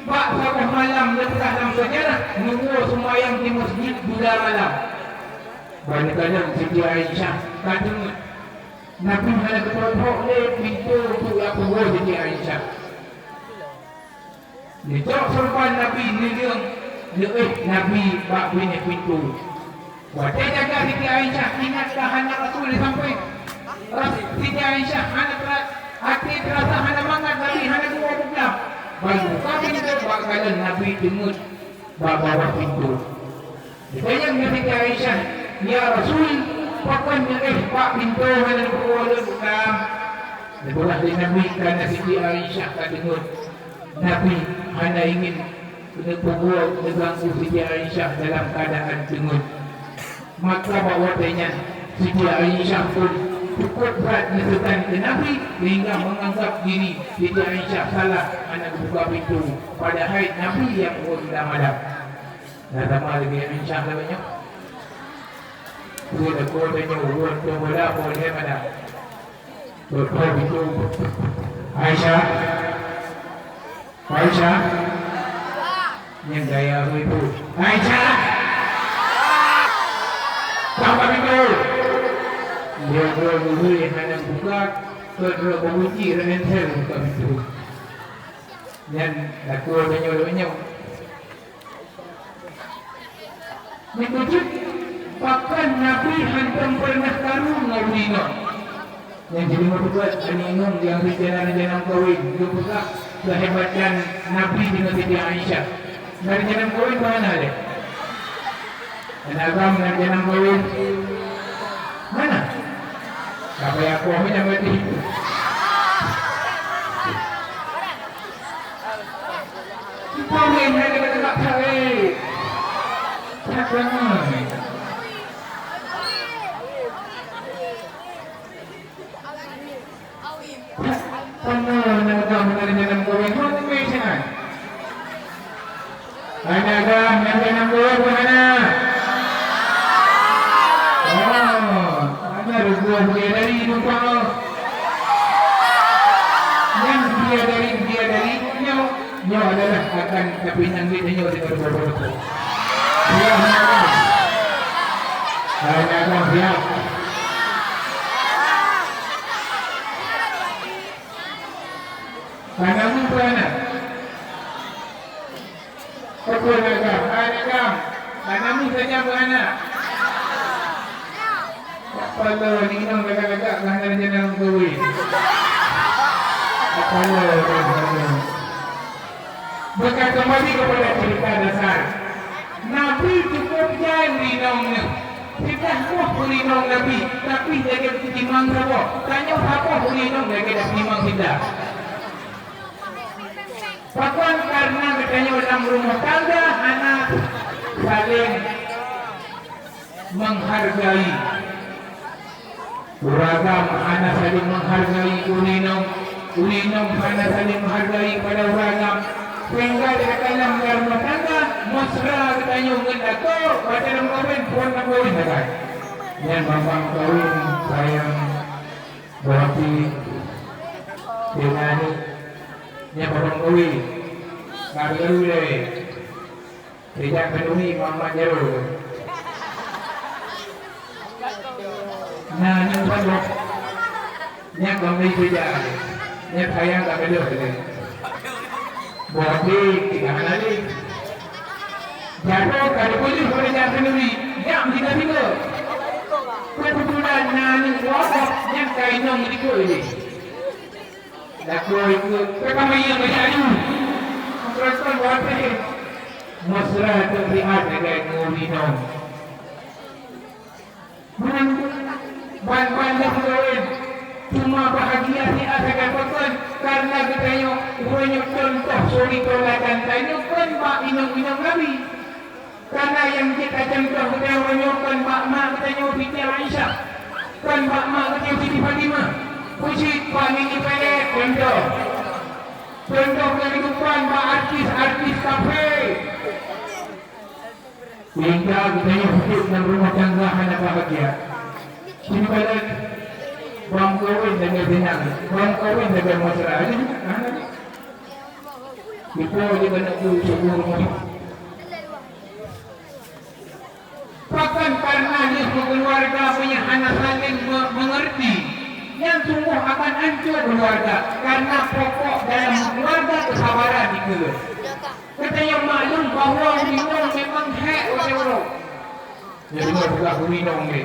bak sabah malam lepas dalam sejarah nunggu sembahyang di masjid bila malam. Banyak kali Siti Aisyah kata Nabi hanya kepada pintu untuk aku buat Siti Aisyah. Dia serban Nabi ni dia Nabi bak punya pintu. Wajah jaga Siti Aisyah ingatkah anak Rasul sampai Siti Aisyah anak hati terasa hana mangat Nabi hana dua bulan. Baru kami ni bakalan Nabi jemput bawa pintu. Dia Siti Aisyah, ya Rasul, pokoknya pak pintu hana dua bulan. Lepas dia Nabi kerana Siti Aisyah tak dengar. Nabi hanya ingin kena pukul mengganggu Siti Aisyah dalam keadaan dengar. Maka bawa tanya Siti Aisyah pun cukup berat menekan ke Nabi sehingga menganggap diri Siti Aisyah salah anak buka pintu. Padahal Nabi yang sudah malam. Dah sama lagi Aisyah namanya. Sudah kau tanya urut tu bola boleh mana? Betul itu Aisyah. Aisyah. Yang gaya itu Aisyah. Sampai pintu. Dia dulu yang ada buka kedua kunci rentel buka pintu. Dan aku banyak. Mengikut bahkan Nabi hantam pernah taruh ngawinah. Yang jadi membuat aningung yang berjalan kawin. Dia buka kehebatan Nabi dengan Siti Aisyah. Dari jalan kawin mana dia? Dan agam dengan jalan kawin mana? Sampai aku punya mati. Kawin ada dekat saya. Tak benar. Penuh nak agam dari jalan kawin. Mana macam? Ada agam yang jalan kawin mana? Rubuh dia dari lupa. Yang dia dari nyo adalah akan tapi nanti nyo dengan berburu. Dia hanya siap. Kanamu mana? Aku agam. Kanamu saja mana? Kalau ninong agak-agak langgar jalan kawin. Kalau bukan kembali kepada cerita dasar. Nabi cukup jangan ninongnya. Kita semua ninong Nabi, tapi jaga timang siapa? Tanya apa ninong jaga timang kita. Bahkan karena katanya dalam rumah tangga anak saling menghargai. Beragam anak saling menghargai ulinong anak saling menghargai pada beragam sehingga dalam rumah tangga mesra katanya dengan dato pada dalam kawin pun nak kawin kan yang bambang kawin sayang berarti dengan yang bambang kawin baru deh tidak penuhi mama jauh. Nah, yang baru, yang kami tidak, yang sayang tak ada lagi. Berarti tidak ada lagi. Jatuh kalau boleh boleh jangan sendiri, yang tidak tinggal. Kebetulan nani wafat yang kainong ikut ini. Laku ikut, pertama yang berjaya. Teruskan wafat. Mesra terlihat dengan ngurinong. ban-ban dah berlawan. Cuma bahagia ni akan berlawan karena kita yang contoh suri tolakan tanya kan mak inong Nabi. Karena yang kita contoh kita menyokkan mak kita yang Siti Aisyah. Kan mak kita yang Siti Fatimah. Puji paling dipelek contoh. Contoh kehidupan mak artis kafe. Sehingga kita yang hidup dalam rumah tangga hanya bahagia. Sini balik bang kawin dengan benang, bang kawin dengan masalah ini. Itu dia nak syukur rumah. Bahkan karena dia keluarga punya anak saling mengerti, yang sungguh akan hancur keluarga karena pokok dalam keluarga kesabaran itu. Kita yang maklum bahawa Urinong memang hak orang-orang. Jadi buka Urinong ni.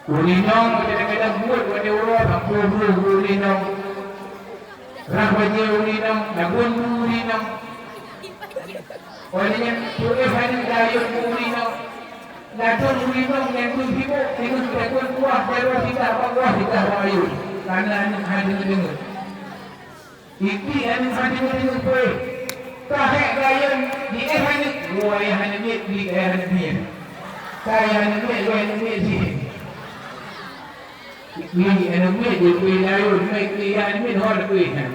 Urinong kadang-kadang buat orang-orang apa Urinong. Rahaja Urinong, nagun Urinong. Olehnya tulis hari dayun Urinong. Datang Urinong yang tu sibuk dengan takut kuah darah kita kuah kita bayu. Karena anak hadir dengar. Iki anak hadir dengar pun. Kahek gayun di hanya gua yang hanya di hanya dia. Saya hanya gua yang sini. Ini anak dia di gayun, mai yang ni hor kui kan.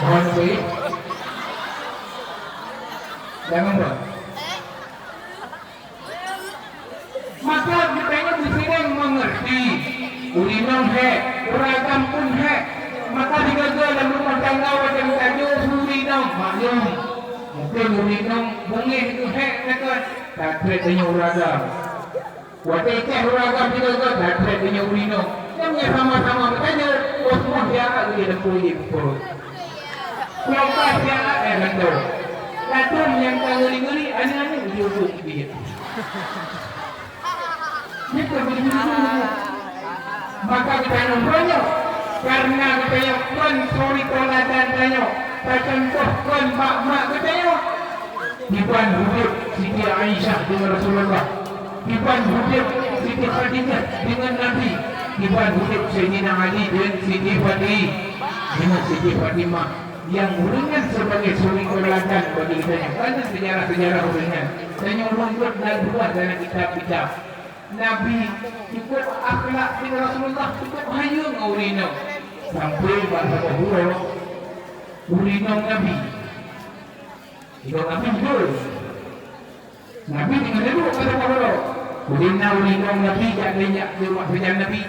Hor kui. Jangan buat. Maka kita mesti mengerti. Urinong hak, beragam pun hak. Maka digagal dalam rumah tangga macam tadi Urinong maklum. Mungkin Urinong bungih itu hak nakal. Tak tertanya uragam. Wadah cah uragam digagal tak tertanya Urinong. Namanya sama-sama bertanya. Oh semua dia agak dia puji pun. Siapa dia rendah. Latum yang tak ngeri-ngeri anak-anak ujung-ujung dia. Ini berbeza. Maka kita nombronya karena kita yang pun suri toladan tanya tercontohkan mak kita yang dibuat hidup Siti Aisyah dengan Rasulullah, dibuat hidup Siti Khadijah dengan Nabi, dibuat hidup Sayyidina Ali dengan Siti Fatimah yang uringan sebagai suri toladan bagi kita yang banyak sejarah-sejarah uringan tanya orang dan buat dalam kitab-kitab Nabi ikut akhlak dengan Rasulullah ikut hayung Urinong sampai bahasa bahura Urinong Nabi Urinong Nabi betul Nabi dengan dulu kata bahura Urinong Nabi jadinya di rumah kerajaan Nabi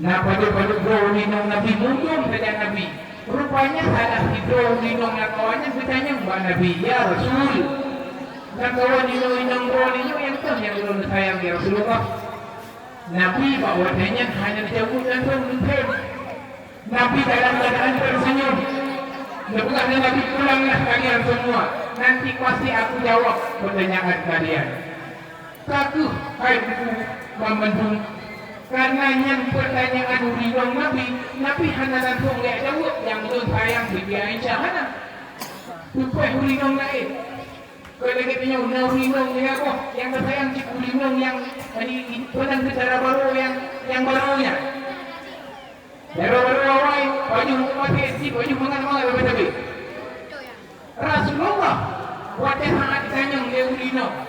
nah pada Urinong Nabi muncul kerajaan Nabi rupanya salah itu Urinong kawannya bertanya Mbak Nabi ya Rasul dan kawan inong rolinya yang tu yang belum sayang di Rasulullah. Nabi bawanya hanya dijauh dan mungkin. Nabi dalam keadaan tersenyum. Lepas Nabi pulanglah kalian semua. Nanti pasti aku jawab pertanyaan kalian. Satu, hai buku membentuk. Karena yang pertanyaan Urinong Nabi hanya langsung dia jawab yang belum sayang Siti Aisyah mana. Supaya Urinong lain. Kalau kita punya Urinong ni apa? Yang bersayang si Urinong yang ini pernah secara baru yang barunya. Baru awal baju mati si baju mangan berbeda. Rasulullah wajah sangat sayang dia Urinong.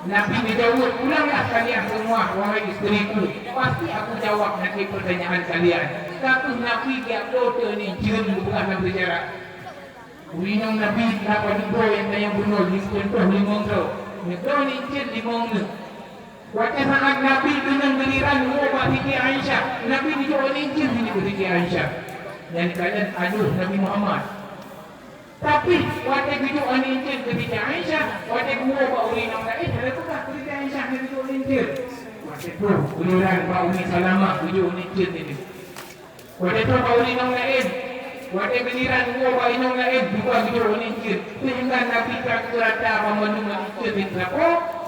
Nabi dijawab ulanglah kalian semua wahai isteriku. Pasti aku jawab nanti pertanyaan kalian. Satu Nabi dia foto ni jeun bukan berbicara. Urinong Nabi dapat dua yang tayang bunuh contoh limong tu. Itu ni cint limong tu. Waktu saat Nabi dengan giliran ubah Siti Aisyah, Nabi dijawab ni cint ini Siti Aisyah. Dan kalian aduh Nabi Muhammad. Tapi waktu dijawab ni cint Siti Aisyah, waktu ubah Urinong Nabi, ada tu tak Siti Aisyah ni dijawab ni cint. Waktu tu giliran Pak Umi Salamah dijawab ni cint ini. Waktu tu Pak Urinong Nabi. Waktu giliran gua inong lain juga video ni sehingga Nabi kata memenuhi itu di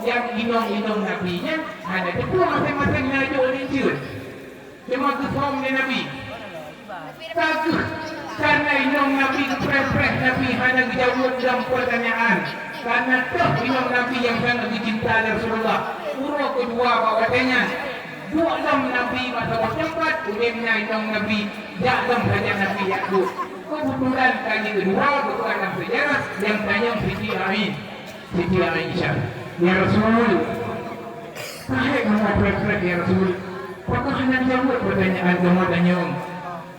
yang inong Nabinya ada itu masing-masing najo ni cuma kesom ni Nabi. Satu Karena inong Nabi preh-preh Nabi hanya dijawab dalam pertanyaan. Karena tuh inong Nabi yang sangat dicinta Rasulullah. Urut kedua katanya, dua dalam Nabi masa bertempat, udemnya inong Nabi, jadam saja Nabi Yakub. Kebetulan kali kedua bukan dalam sejarah yang tanya Siti Aisyah. Ya Rasul, kahit mga preh-preh ya Rasul, apakah hanya dijawab pertanyaan kamu tanya?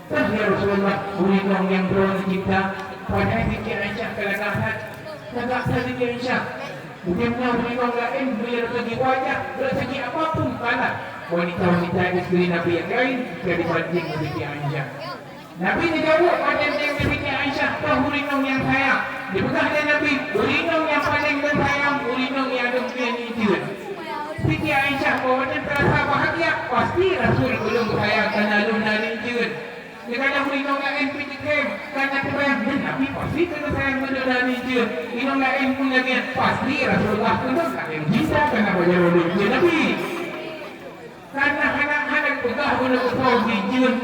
Terus ya Rasulullah, ulinong yang berona kita pada Siti Aisyah kalagahan. Nagasa Siti Aisyah. Bukannya ulinong lain, beliau segi wajah, segi apapun kalah. Wanita-wanita istri Nabi yang lain, bisa dibanding Siti Aisyah. Nabi dijawab pada Siti Aisyah, kau ulinong yang sayang. Dipegang oleh Nabi, ulinong yang paling bersayang, ulinong yang demikian itu. Siti Aisyah, bahwa terasa bahagia, pasti Rasul belum sayang karena alun-alun jun. Kadang inong lain pergi kem, karena terbayang Nabi pasti kena sayang benda ni je. Inong lain pun lagi pasti Rasulullah kena sayang cinta karena baca rolong je Nabi. Karena anak-anak pegah benda besar di jun,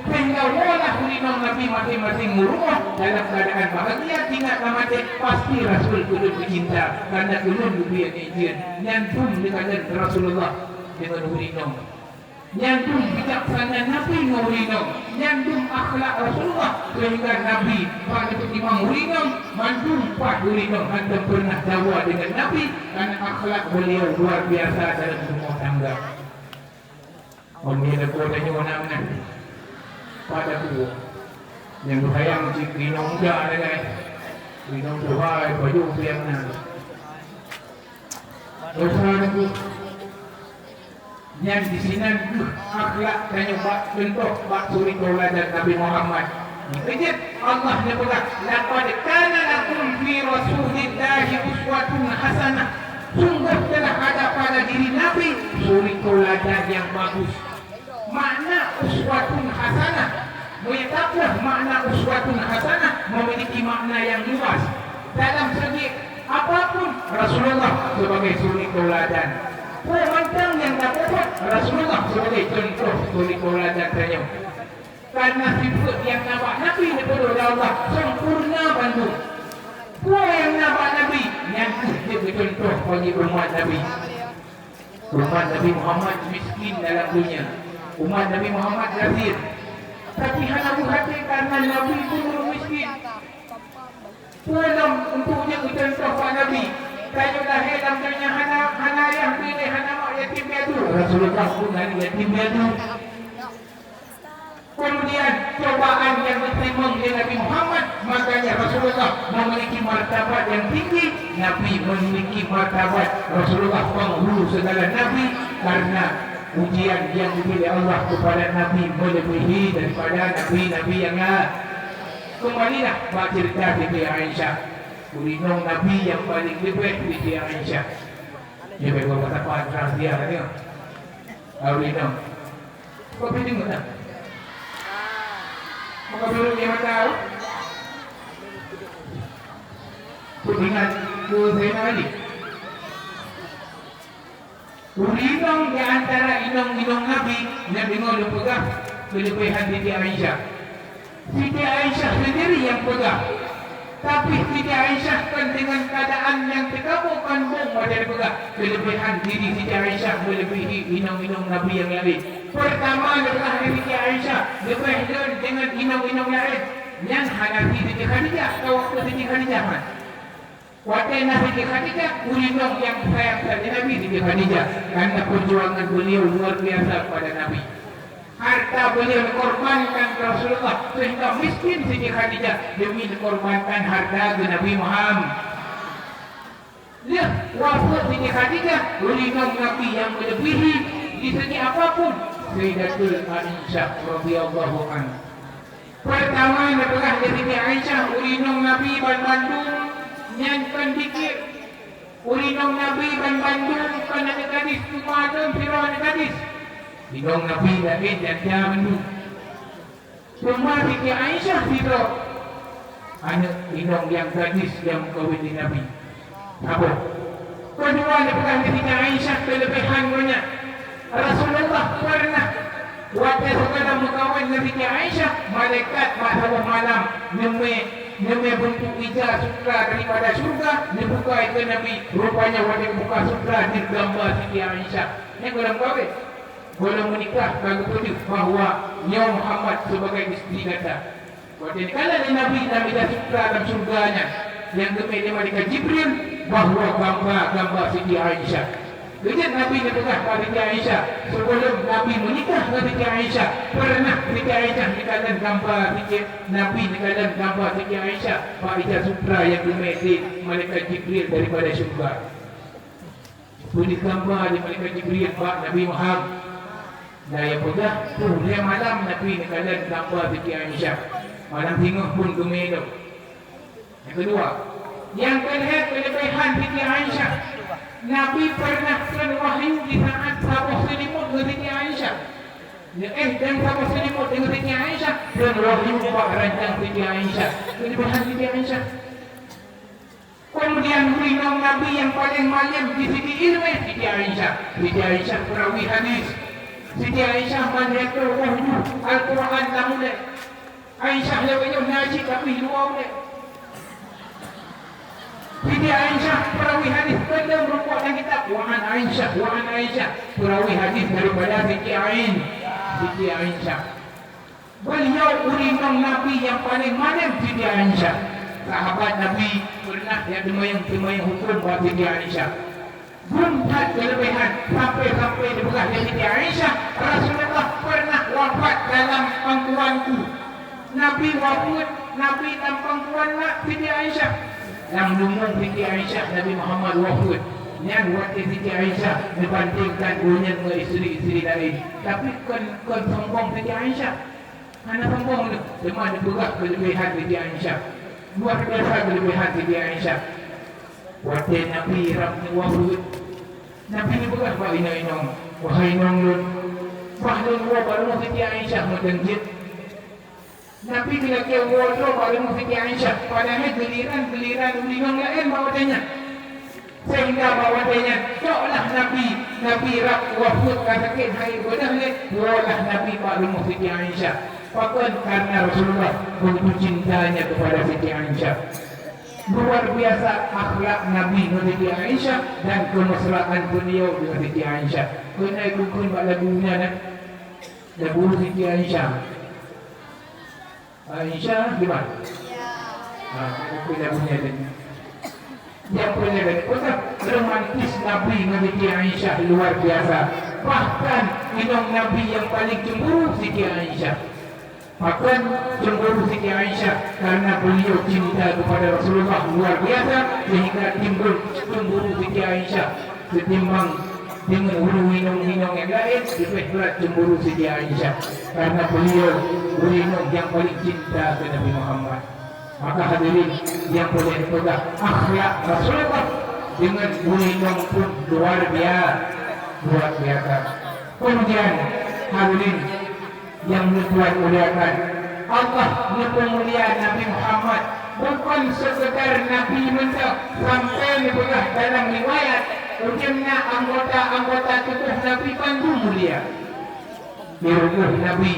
sehingga walah inong Nabi masing-masing rumah dalam keadaan bahagia tinggal mati pasti Rasul kena bercinta karena kena dunia ni jun. Nyantum dengan Rasulullah dengan inong. Nyandung bijaksana Nabi Murinong, nyandung akhlak Rasulullah sehingga Nabi pada ketimang Murinong, mandung Pak Murinong anda pernah dakwah dengan Nabi karena akhlak beliau luar biasa dalam rumah tangga. Om ni nak kau tanya mana pada tu yang sayang si Murinong muda dengan Murinong tuhai baju yang nak. Dosa aku. Yang di sini akhlak dan nyubak bentuk bak suri tauladan Nabi Muhammad. Ijat Allah dia berkata, laqad kana lakum fi rasulillahi uswatun hasanah. Sungguh telah ada pada diri Nabi suri tauladan yang bagus. Makna uswatun hasanah, mengetahui makna uswatun hasanah memiliki makna yang luas. Dalam segi apapun Rasulullah sebagai suri tauladan. Pemandang yang dapat Rasulullah sebagai contoh suri tauladan tanya. Karena sifat yang nampak Nabi daripada Allah sempurna bandung. Semua yang nampak Nabi yang dia contoh bagi umat Nabi. Umat Nabi Muhammad miskin dalam dunia. Umat Nabi Muhammad kafir. Tapi hanya hati karena Nabi itu miskin. Pulang untuknya contoh Pak Nabi. Kayu lahir dalam dunia hana yang pilih hana mak yatim piatu. Rasulullah pun hari yatim piatu. Kemudian cobaan yang diterima oleh Nabi Muhammad, makanya Rasulullah memiliki martabat yang tinggi. Nabi memiliki martabat Rasulullah penghulu segala Nabi karena ujian yang dipilih Allah kepada Nabi melebihi daripada Nabi-Nabi yang lain. Kembalilah baca cerita Siti Aisyah. Ulinong Nabi yang paling lebih Siti Aisyah. Dia berbuat kata patras dia kan tengok. Ulinong. Kau pergi tengok tak? Maka dulu dia tahu. Ingat ke saya lagi. Ulinong di antara inong-inong Nabi yang dengar dia pegang kelebihan Siti Aisyah. Siti Aisyah sendiri yang pegang. Tapi Siti Aisyah kan dengan keadaan yang terkabulkan pada pegang kelebihan diri Siti Aisyah melebihi inong-inong Nabi yang lain. Pertama adalah Siti Aisyah lebih dengan inong-inong lain yang hadapi Siti Khadijah atau waktu Siti Khadijah kan. Waktu Siti Khadijah inong yang sayang pada Nabi Siti Khadijah karena perjuangan beliau luar biasa pada Nabi. Harta beliau dikorbankan Rasulullah sehingga miskin Siti Khadijah demi dikorbankan harta ke Nabi Muhammad. Lihat wafat Siti Khadijah ulinong Nabi yang melebihi di segi apapun Sayyidatul Aisyah radhiyallahu anha. Pertama adalah Siti Aisyah ulinong Nabi Bandung nyanyikan dikir. Ulinong Nabi Bandung kena gadis kumadun firman gadis. Inong Nabi David dan Jamin. Semua Siti Aisyah itu anak inong yang gadis yang kawin di Nabi. Apa? Kedua adalah Siti Aisyah kelebihan banyak. Rasulullah pernah waktu sekadar mengkawin dengan Siti Aisyah malaikat pada malam Neme bentuk ijaz sutra daripada surga dibuka itu Nabi rupanya wajib buka sutra di gambar Siti Aisyah. Ini golong kahwin, golong menikah bagi tujuh bahawa Ya Muhammad sebagai isteri kata. Waktu kalau Nabi dah sutra dalam surganya yang gemai dia malaikat Jibril bahawa gambar Siti Aisyah. Kejap Nabi dia pegah pada Siti Aisyah sebelum Nabi menikah dengan Siti Aisyah. Pernah Siti Aisyah dikatakan gambar Nabi dikatakan gambar Siti Aisyah Pak Ijaz Sutra yang dimedit malaikat Jibril daripada syurga. Boleh gambar di malaikat Jibril Pak Nabi Muhammad. Dan yang pegah tu dia malam Nabi dikatakan gambar Siti Aisyah. Malam tengah pun gemai tu. Yang kedua, yang terlihat kelebihan Siti Aisyah, Nabi pernah wahyu di saat Sabah selimut dengan Siti Aisyah. Dan Sabah selimut dengan Siti Aisyah dan wahyu Pak rancang Siti Aisyah. Kelebihan Siti Aisyah. Kemudian berinong Nabi yang paling malam di Siti Ilmi Siti Aisyah. Siti Aisyah perawi hadis. Siti Aisyah menjaga wahyu Al-Quran namulai. Aisyah lewat ngaji tapi luar boleh. Siti Aisyah perawi hadis benda merupakan dalam kitab Wa'an Aisyah perawi hadis daripada Siti Aisyah. Beliau urinong Nabi yang paling malam Siti Aisyah. Sahabat Nabi pernah yang semayang hukum buat Siti Aisyah. Buntat kelebihan sampai dibuka Siti Aisyah. Rasulullah pernah wafat dalam pangkuanku. Nabi wafat, Nabi dalam pangkuan Siti Aisyah. Yang lumung Siti Aisyah Nabi Muhammad wafat. Yang wakil Siti Aisyah dibandingkan dengan isteri-isteri lain. Tapi kon sombong Siti Aisyah. Mana sombong tu? Cuma dibuka kelebihan Siti Aisyah. Luar biasa kelebihan Siti Aisyah. Wakil Nabi Ramni wafat. Nabi dibuka Pak Inong. Wahai Inong Lun. Bahlun baru Siti Aisyah mendenjit. Nabi bila ke wardrobe baru Siti Aisyah. Padahal geliran ulingang lain bawanya. Sehingga bawanya seolah Nabi rak wafat sakit hari bedah ni. Seolah Nabi baru Siti Aisyah. Bahkan karena Rasulullah begitu cintanya kepada Siti Aisyah. Luar biasa akhlak Nabi Siti Aisyah dan kemesraan beliau dengan Siti Aisyah. Kena ikut buat lagunya nak. Lagu Siti Aisyah. Aisyah gimana? Itu lagunya tadi. Yang punya tadi. Sebab romantis Nabi Siti Aisyah luar biasa. Bahkan minum Nabi yang paling cemburu Siti Aisyah. Bahkan cemburu Siti Aisyah karena beliau cinta kepada Rasulullah luar biasa sehingga timbul cemburu Siti Aisyah ketimbang dengan minum yang lain lebih berat cemburu Siti Aisyah karena beliau yang paling cinta kepada Nabi Muhammad. Maka hadirin yang boleh dipegang akhlak Rasulullah dengan minum pun luar biasa. Kemudian hadirin yang Tuhan muliakan, Allah memuliakan Nabi Muhammad bukan sekedar Nabi mentok sampai dipegang dalam riwayat ujungnya anggota tubuh Nabi pandu mulia di rumah Nabi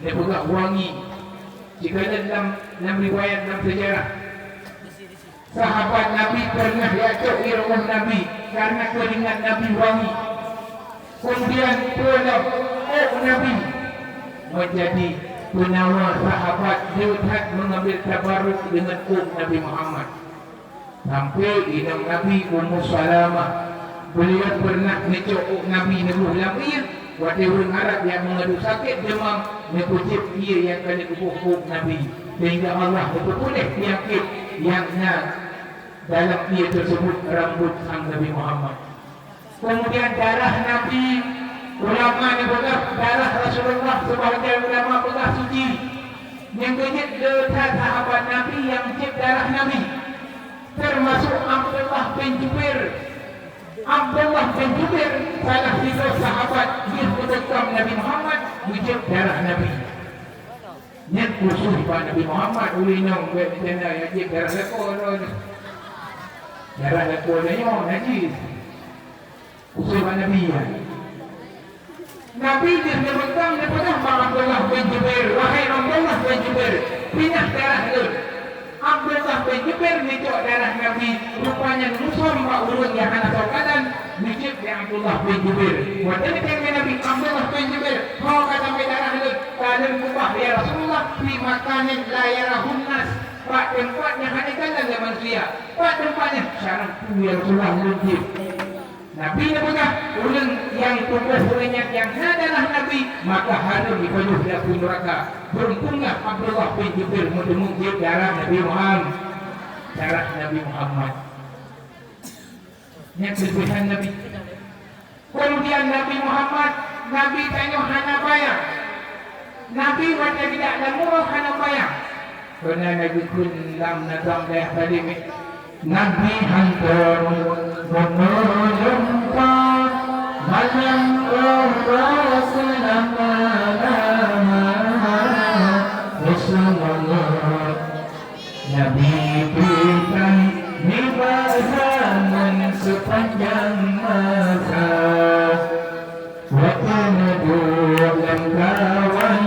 dipegang wangi. Jika dalam riwayat dalam sejarah sahabat Nabi pernah diacuk di rumah Nabi karena keringat Nabi wangi. Kemudian pulang Nabi menjadi penawar sahabat lihat mengambil tabaruk dengan Nabi Muhammad. Sampai inang Nabi Ummu Salamah beliau pernah ngecok Nabi Nubuh Lamir waktu orang Arab yang mengadu sakit demam mengutip dia yang kali kubuk Nabi sehingga Allah boleh penyakit yang dalam dia tersebut rambut sang Nabi Muhammad. Kemudian darah Nabi ulama ni bekas darah Rasulullah sebahagian ulama bekas suci yang kejit dekat sahabat Nabi yang cip darah Nabi termasuk Abdullah bin Jubair salah satu sahabat yang berdekam Nabi Muhammad wujud darah Nabi yang khusus Pak Nabi Muhammad ulinong buat macam yang cip darah lekor ni najis khusus Pak Nabi Nabi dia berpegang Abdullah bin Jubair, wahai Nabi Abdullah bin Jubair pindah darah dulu. Abdullah bin Jubair nikah darah Nabi. Rupanya musuh mak urun yang anak saukadan nikah di Abdullah bin Jubair. Waktu ini kami Nabi Abdullah bin Jubair kau kata darah dulu. Kalian kubah ya Rasulullah di makanin layarahun nas. Pak tempatnya hanya kalian ya manusia. Pak tempatnya sekarang ya Rasulullah mungkin. Nabi ni bukan ulun yang tubuh ulunnya yang adalah Nabi maka harus dipenuh dari neraka. Beruntunglah Abdullah bin Jubair mengutip darah Nabi Muhammad. Darah Nabi Muhammad. Yang kelebihan Nabi. Kemudian Nabi Muhammad, Nabi tanya hana bayang. Nabi waktu tidak ada murah hana bayang. Kerana Nabi kun dalam nazam dah tadi Nabi hantar menurunkan malam Rasulullah Nabi berikan nibahan sepanjang masa waktu dalam kawan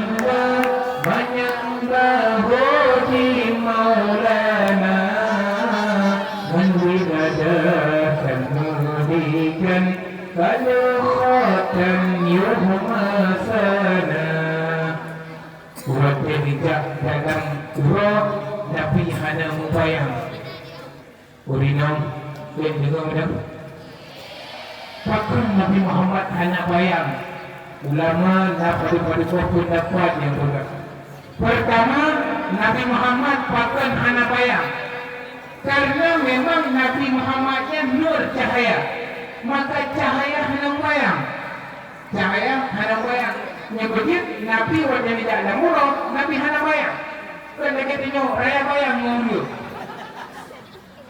banyak bahudi Maulana menwidadahkan mudikan kalau khotan yuhmasana waktu tidak dalam roh Nabi hana mubayang urinam dan juga mudah pakun Nabi Muhammad hana bayang ulama Nabi pada pun dapat yang berat. Pertama Nabi Muhammad pakun hana bayang karena memang Nabi Muhammadnya nur cahaya maka cahaya hana bayang cahaya hana bayang nyebutnya Nabi wajah tidak ada murah Nabi hana bayang kan lagi tengok raya bayang mengundur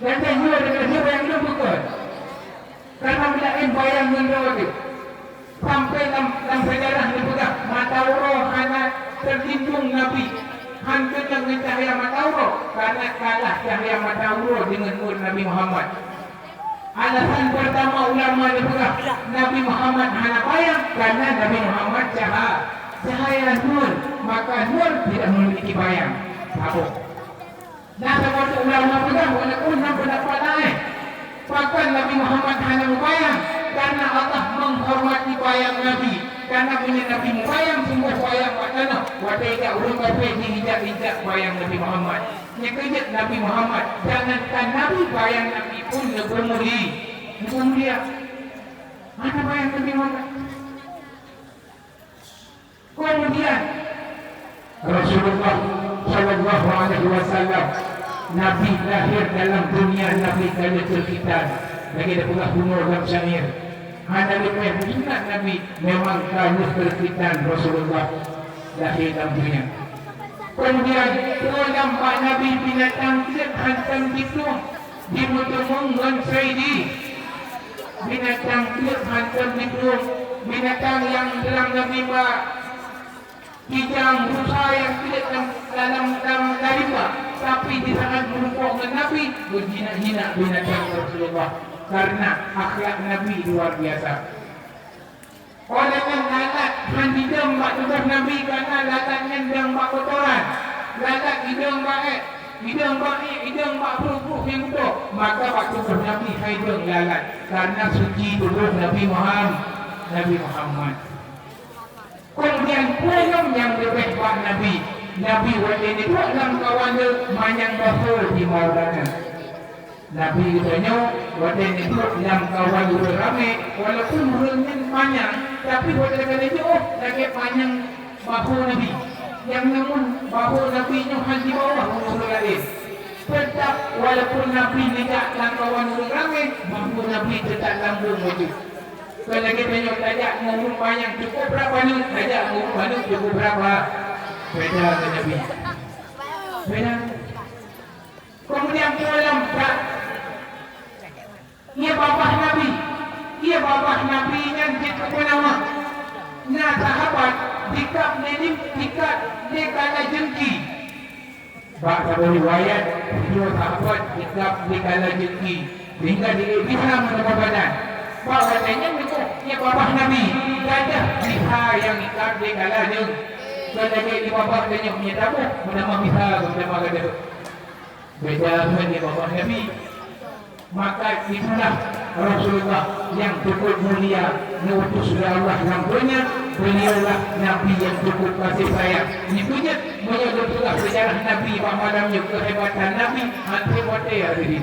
dan saya juga dengan dia bayang itu bukan karena bila bayang mengundur itu sampai dalam sejarah ini bukan mata roh hana terlindung Nabi hancur dengan cahaya mata roh karena kalah cahaya mata roh dengan nur Nabi Muhammad. Alasan pertama ulama ini bukan Nabi Muhammad hana bayang karena Nabi Muhammad cahaya nur maka nur tidak memiliki bayang. Apa? Nah, seperti ulama bukan walaupun pendapat lain. Bahkan Nabi Muhammad hana bayang karena Allah menghormati bayang Nabi. Karena punya Nabi bayang semua bayang wakana. Wadaiga urung bapai dihijak-hijak bayang Nabi Muhammad. Nyekejut Nabi Muhammad. Jangankan Nabi bayang Nabi pun bermuli. Bermulia. Mana bayang Nabi Muhammad? Kemudian Rasulullah Sallallahu Alaihi Wasallam Nabi lahir dalam dunia Nabi kali terkitan. Lagi ada pula umur dalam syair. Hanya lebih minat Nabi memang kali terkitan Rasulullah lahir dalam dunia. Kemudian nampak Nabi binatang tiap hantam bitung di mutumung dan saidi. Binatang tiap hantam bitung binatang yang dalam Nabi kijang rusa yang tidak dalam daripada tapi di saat merumpuk dengan Nabi berhina-hina binatang Rasulullah karena akhlak Nabi luar biasa. Oleh lalat handidam bak tugas Nabi karena lalatnya yang bak kotoran lalat hidung baik hidung bak perut yang betul maka bak tugas Nabi hidung lalat karena suci tubuh Nabi Muhammad. Kemudian pulang yang lebih buat Nabi wajah ini buat dalam kawan dia manyang bahul di Maulana Nabi katanya wajah ini buat dalam kawan dia ramai walaupun hurufnya panjang tapi wajah dia lagi panjang bahu Nabi yang namun bahu Nabi nya hanya di bawah huruf lain tetap walaupun Nabi tidak dalam kawan dia ramai bahu Nabi tetap lambung maju. Kalau lagi tanya tajak ngomong panjang cukup berapa ni? Tajak ngomong panjang cukup berapa? Beda dengan Nabi. Beda. Kemudian dalam tak. Ia bapa Nabi yang kita nama. Nah sahabat dikap nedim dikap dikala jengki. Baca riwayat dua sahabat dikap dikala jengki. Sehingga bisa mendapat badan. Bahawasanya itu ia bapa Nabi gajah liha yang ikat di kalanya Kalau di bawah dia punya tamu, menama misal, menama kata beda dengan di bawah Nabi. Maka itulah Rasulullah yang cukup mulia, diutus oleh Allah yang banyak. Beliaulah Nabi yang cukup kasih sayang. Ini punya menyebutlah sejarah Nabi, pemahamannya kehebatan Nabi, anti-wate hari ini.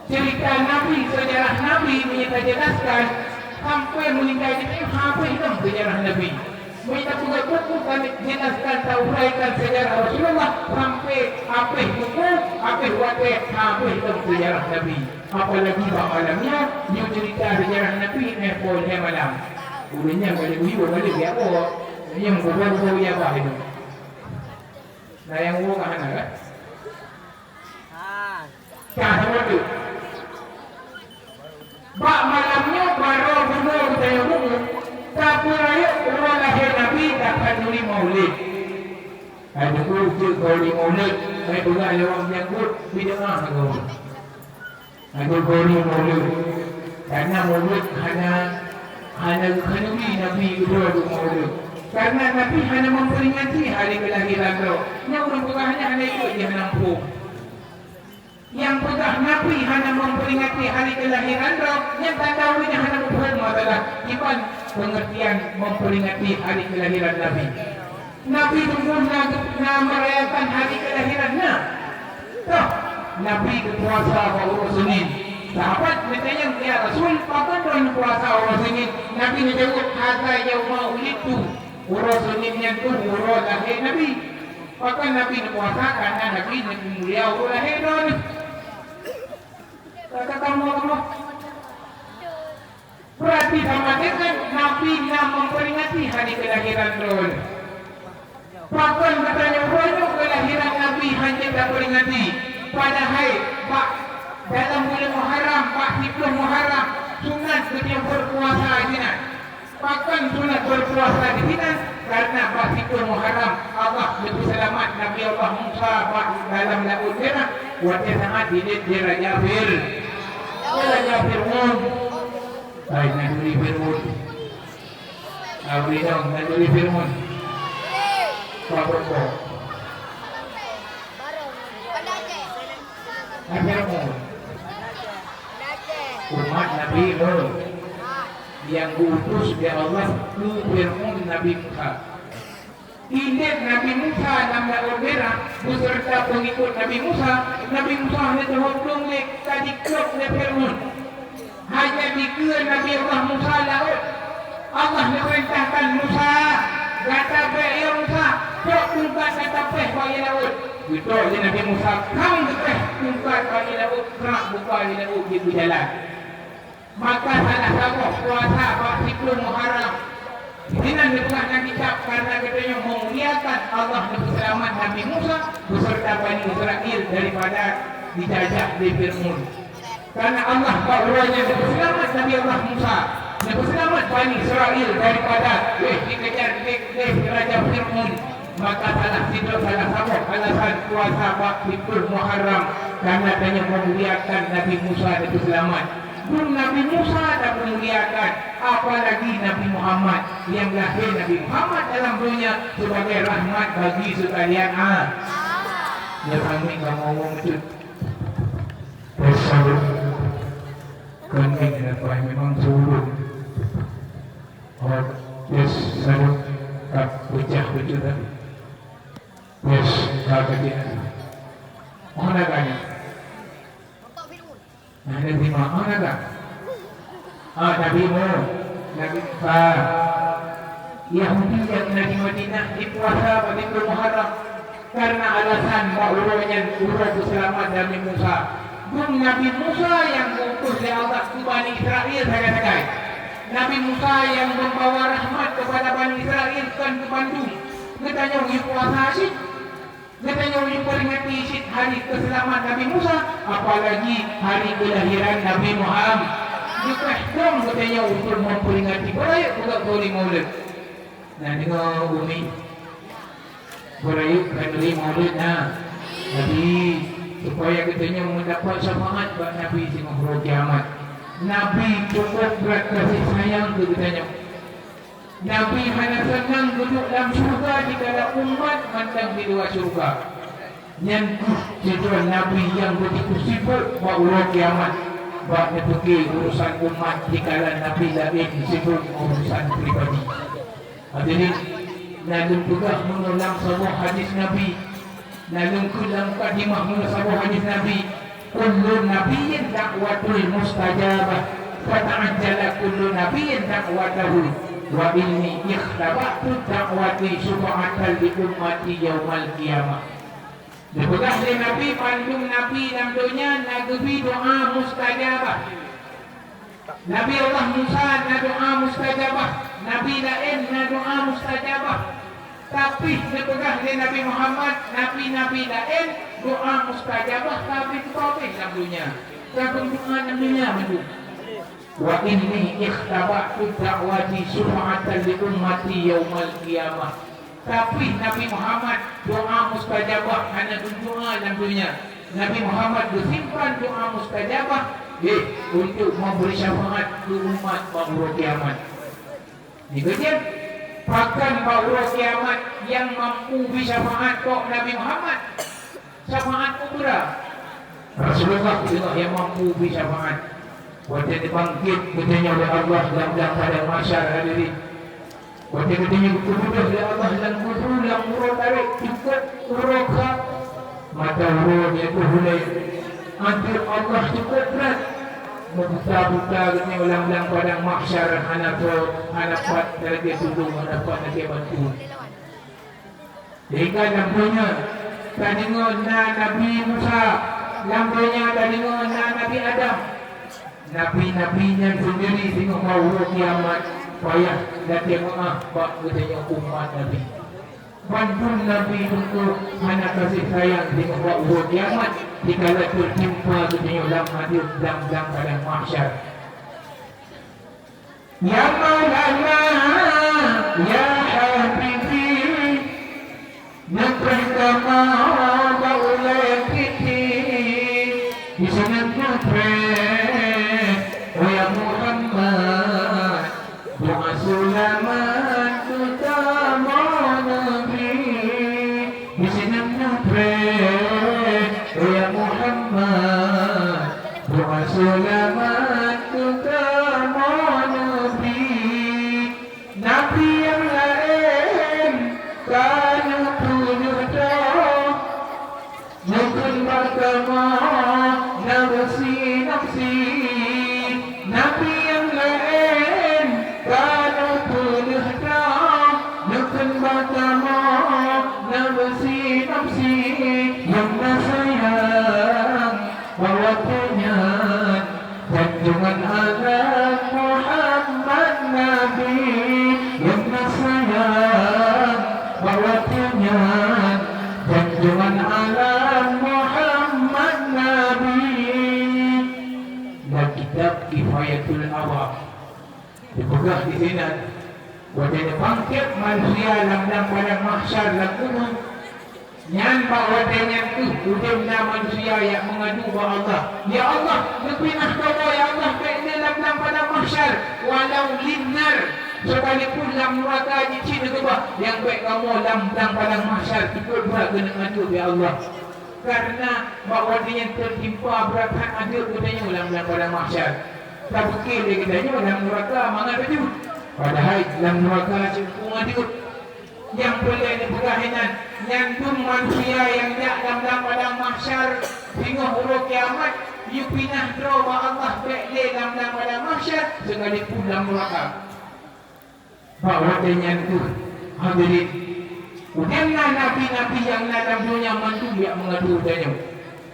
Cerita Nabi, sejarah Nabi kita jelaskan sampai meninggal dunia sampai hitam sejarah Nabi. Kita juga buku kan jelaskan tauraikan sejarah Rasulullah sampai apa buku, apa wate sampai hitam sejarah Nabi. Apalagi malamnya dia cerita sejarah Nabi nepol malam. Ulunnya balik uyu balik dia apa? Yang berbuat dia apa itu? Nah yang uang kan ada? Kah itu? Bak malamnya baru benar saya buku. Tapi raya orang lahir Nabi dapat nuri maulid. Ada kursus kori maulid. Saya juga ada orang yang good bidang aku. Ada kori maulid. Karena maulid hanya kanuri Nabi kedua tu maulid. Karena Nabi hanya memperingati hari kelahiran roh. Yang orang pegahnya hanya ikut dia menampung. Yang pegah Nabi hanya memperingati hari kelahiran roh. Yang tak tahunya hanya memperingati adalah iman pengertian memperingati hari kelahiran Nabi. Nabi tunggu merayakan hari kelahirannya. Toh Nabi berpuasa pada Senin. Sahabat bertanya ya Rasul, kapan orang puasa orang Senin? Nabi menjawab hadza yauma ulitu. Orang Senin yang tu orang lahir Nabi. Maka Nabi berpuasa karena Nabi mulia orang lahir Nabi. Kata kamu berarti sama dengan Nabi yang memperingati hari kelahiran Rasul. Bahkan katanya banyak kelahiran Nabi hanya tak peringati. Padahal Pak dalam bulan Muharram, Pak Hiblah Muharram, sunat ketika berpuasa di sini. Bahkan sunat berpuasa di sini karena Pak Hiblah Muharram Allah lebih selamat Nabi Allah Musa dalam laut merah. Wajah sangat di Raja Fir. Raja Fir'aun. Baik, Nabi Fir'aun. Nabi dong, Nabi Fir'aun. Apa-apa? Fir'aun. Umat Nabi Nuh yang diutus oleh Allah ke Fir'aun Nabi Musa. Ini Nabi Musa dalam laut merah beserta pengikut Nabi Musa. Nabi Musa hanya terhubung tadi klub oleh Fir'aun. Hanya dikira Nabi Allah Musa laut. Allah memerintahkan Musa, kata ya Musa, kau tungkat kata peh bagi laut. Itu je Nabi Musa, kau peh tungkat bagi laut, kerak buka di laut di jalan. Maka salah satu puasa Pak Muharram. Ini bukan nak dicap karena katanya memuliakan Allah dan selamat Nabi Musa beserta Bani Israel daripada dijajah di Fir'aun. Karena Allah bahwanya selamat Nabi Allah Musa, selamat Bani Israel daripada dikejar di Raja Fir'aun. Maka salah satu alasan puasa Pak Muharram karena katanya memuliakan Nabi Musa dan selamat. Belum Nabi Musa dan memuliakan, apalagi Nabi Muhammad yang lahir Nabi Muhammad dalam dunia sebagai rahmat bagi sekalian. Ya kami tak ngomong itu. Besar kami dapat memang suruh. Yes, saya tak pecah tadi. Yes, tak kejadian. Mana kaya? Ada di mana tak? Nabi Nuh, Nabi Musa, Yahudi yang Nabi Madinah di puasa pada bulan Muharram karena alasan bahwanya urut selamat Nabi Musa. Belum Nabi Musa yang diutus oleh Allah ke Bani Israel sekali. Nabi Musa yang membawa rahmat kepada Bani Israel kan ke Bandung. Katanya di puasa sih. Katanya orang peringati isyid hari keselamatan Nabi Musa, apalagi hari kelahiran Nabi Muhammad. Dikasih katanya untuk memperingati berayut juga kori maulid. Nah dengan bumi berayut kori maulid Nabi supaya katanya mendapat syafaat buat Nabi di hari kiamat. Nabi cukup berat kasih sayang ke katanya. Nabi mana senang duduk dalam syurga jika umat mandang di luar syurga. Yang tujuan Nabi yang begitu sibuk bahawa kiamat buat pergi urusan umat jika Nabi lain sibuk urusan pribadi. Hadirin, nalung juga mengulang sebuah hadis Nabi, nalung kulang kadimah mengulang sebuah hadis Nabi. Kullu nabiyyin da'watul mustajabah, fata'ajjala kullu nabiyyin da'watahu, wa inni ikhtaba'tu da'wati syufa'atan li ummati yaumal qiyamah. Dibegah oleh Nabi, pandung Nabi dalam dunia nabi doa mustajabah. Nabi Allah Musa na doa mustajabah, Nabi lain na doa mustajabah. Tapi dibegah oleh Nabi Muhammad, nabi-nabi lain doa mustajabah tapi tetapi dalam dunia. Tapi doa dalam dunia betul. Wa inni ikhtaba'tu da'wati syufa'atan li ummati yaumal qiyamah. Tapi Nabi Muhammad doa mustajabah hanya doa dalam dunia. Nabi Muhammad bersimpan doa mustajabah untuk memberi syafaat ke umat bahawa kiamat. Dikemudian bahkan bahawa kiamat yang mampu beri syafaat kok Nabi Muhammad. Syafaat kubra. Rasulullah juga yang mampu beri syafaat. Wajah dibangkit bertanya oleh Allah dalam pada masyarakat hadirin. Wajah katanya berkududah oleh Allah dan kudu yang urut tarik cukup urut khab mata urut iaitu hulai antir Allah cukup berat buta-buta katanya ulang-ulang padang mahsyar anak pat dari tudung anak pat dari bantu hingga namanya tak dengar Nabi Musa namanya tak dengar Nabi Adam Nabi-nabinya sendiri tengok bahawa kiamat payah dan tengok bak katanya umat Nabi. Bantu Nabi untuk anak kasih sayang tengok bahawa kiamat dikala tertimpa katanya dalam hadir dalam pada mahsyar. Ya Maulana ya Habibi nakah kama baulai kiti di sana nakah ya Muhammad doa selamat utama Nabi di senam nabre ya Muhammad doa selamat utama Nabi Nabi yang lain kana punya doa mungkin berkama nafsi Nabi yang lain kalau penuh dah nukan batama nafsi yang sayang bawa kenyan junjungan alam Muhammad Nabi yang sayang bawa kenyan junjungan alam Muhammad Nabi. Kitab Kifayatul Awam dipegah di sini wajahnya bangkit manusia dalam pada mahsyar lakukan nyan wajahnya itu udimna manusia yang mengadu kepada Allah ya Allah lebihlah kau ya Allah dalam pada mahsyar walau linnar sekalipun dalam neraka jicin kebah yang baik kamu dalam pada mahsyar kita berat kena ngadu ya Allah karena bahawa dia yang tertimpa beratan adil katanya dalam pada mahsyar tak fikir dia katanya dalam neraka mangat adil padahal dalam neraka cipung adil yang boleh dipegahinan nyantum manusia yang dalam pada mahsyar hingga huruf kiamat you pinah droba Allah baiklah dalam pada mahsyar sekalipun dalam neraka bahawa dia nyantum hadirin udahlah nabi-nabi yang dalam dunia mantu yang mengadu danya.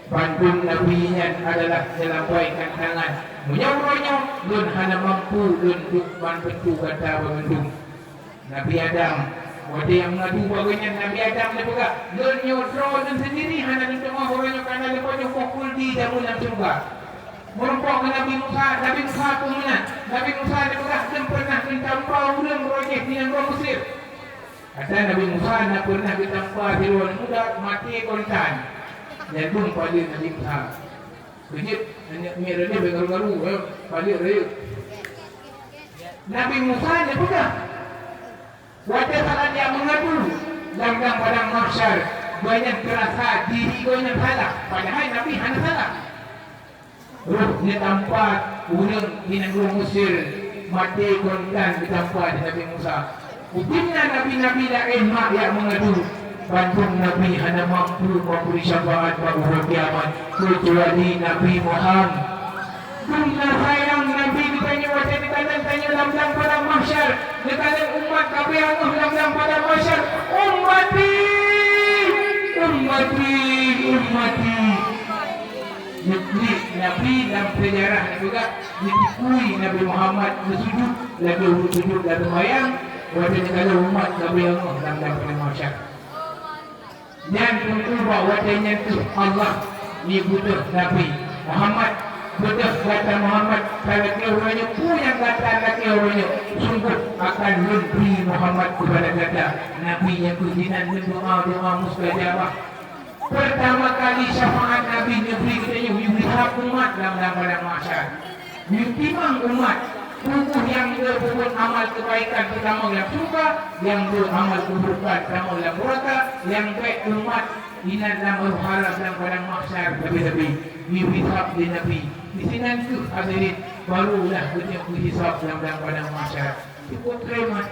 Bantu nabinya adalah melambaikan tangan. Menyawanya lun hana mampu lun bantu kata bangdung. Nabi Adam, wadi yang mengadu bagainya Nabi Adam dia pegak. Lun nyodro lun sendiri hana lun tengah orangnya kerana lepas dia pukul di dalam surga. Merumpok ke Nabi Musa pun mana? Nabi Musa dia pegak dan pernah mencampur ulang projek di negara Mesir. Kata Nabi Musa nak pernah ditampak di luar muda mati kontan. Dan pun pada Nabi Musa. Kejip merah dia bergaru-garu pada dia. Nabi Musa dia pegah. Wadah salah dia mengadu langgang padang mahsyar banyak terasa diri kau yang salah, padahal Nabi hanya salah. Ruh di tempat urang di negeri Mesir mati kontan di tempat Nabi Musa. Utimnya Nabi-Nabi lain mak yang mengadu bantung Nabi hanya mampu memberi syafaat pada hari kiamat kecuali Nabi Muhammad. Dunia sayang Nabi ditanya wajah dikatakan tanya lam-lam pada mahsyar dikatakan umat kabeh Allah lam-lam pada mahsyar ummati Nabi dalam sejarah juga ditikui Nabi Muhammad bersujud lagi sujud dan sembahyang wajah dikatakan umat kabeh Allah lam-lam pada mahsyar. Dan tentu bahawa wajahnya itu Allah ni butuh Nabi Muhammad betul kata Muhammad kalau keurangnya yang kata laki orangnya sungguh akan memberi Muhammad kepada kata Nabi yang kujinan doa mustajabah. Pertama kali syafaat Nabi negeri katanya yurihab umat dalam padang mahsyar. Yutimang umat tubuh yang berbuat amal kebaikan pertama yang suka, yang beramal keburukan pertama yang murka, yang baik umat inat dalam berharap dalam padang mahsyar lebih-lebih yurihab di Nabi. Di sini tu hadirin barulah kita berhisab dalam padang mahsyar. Cukup terima.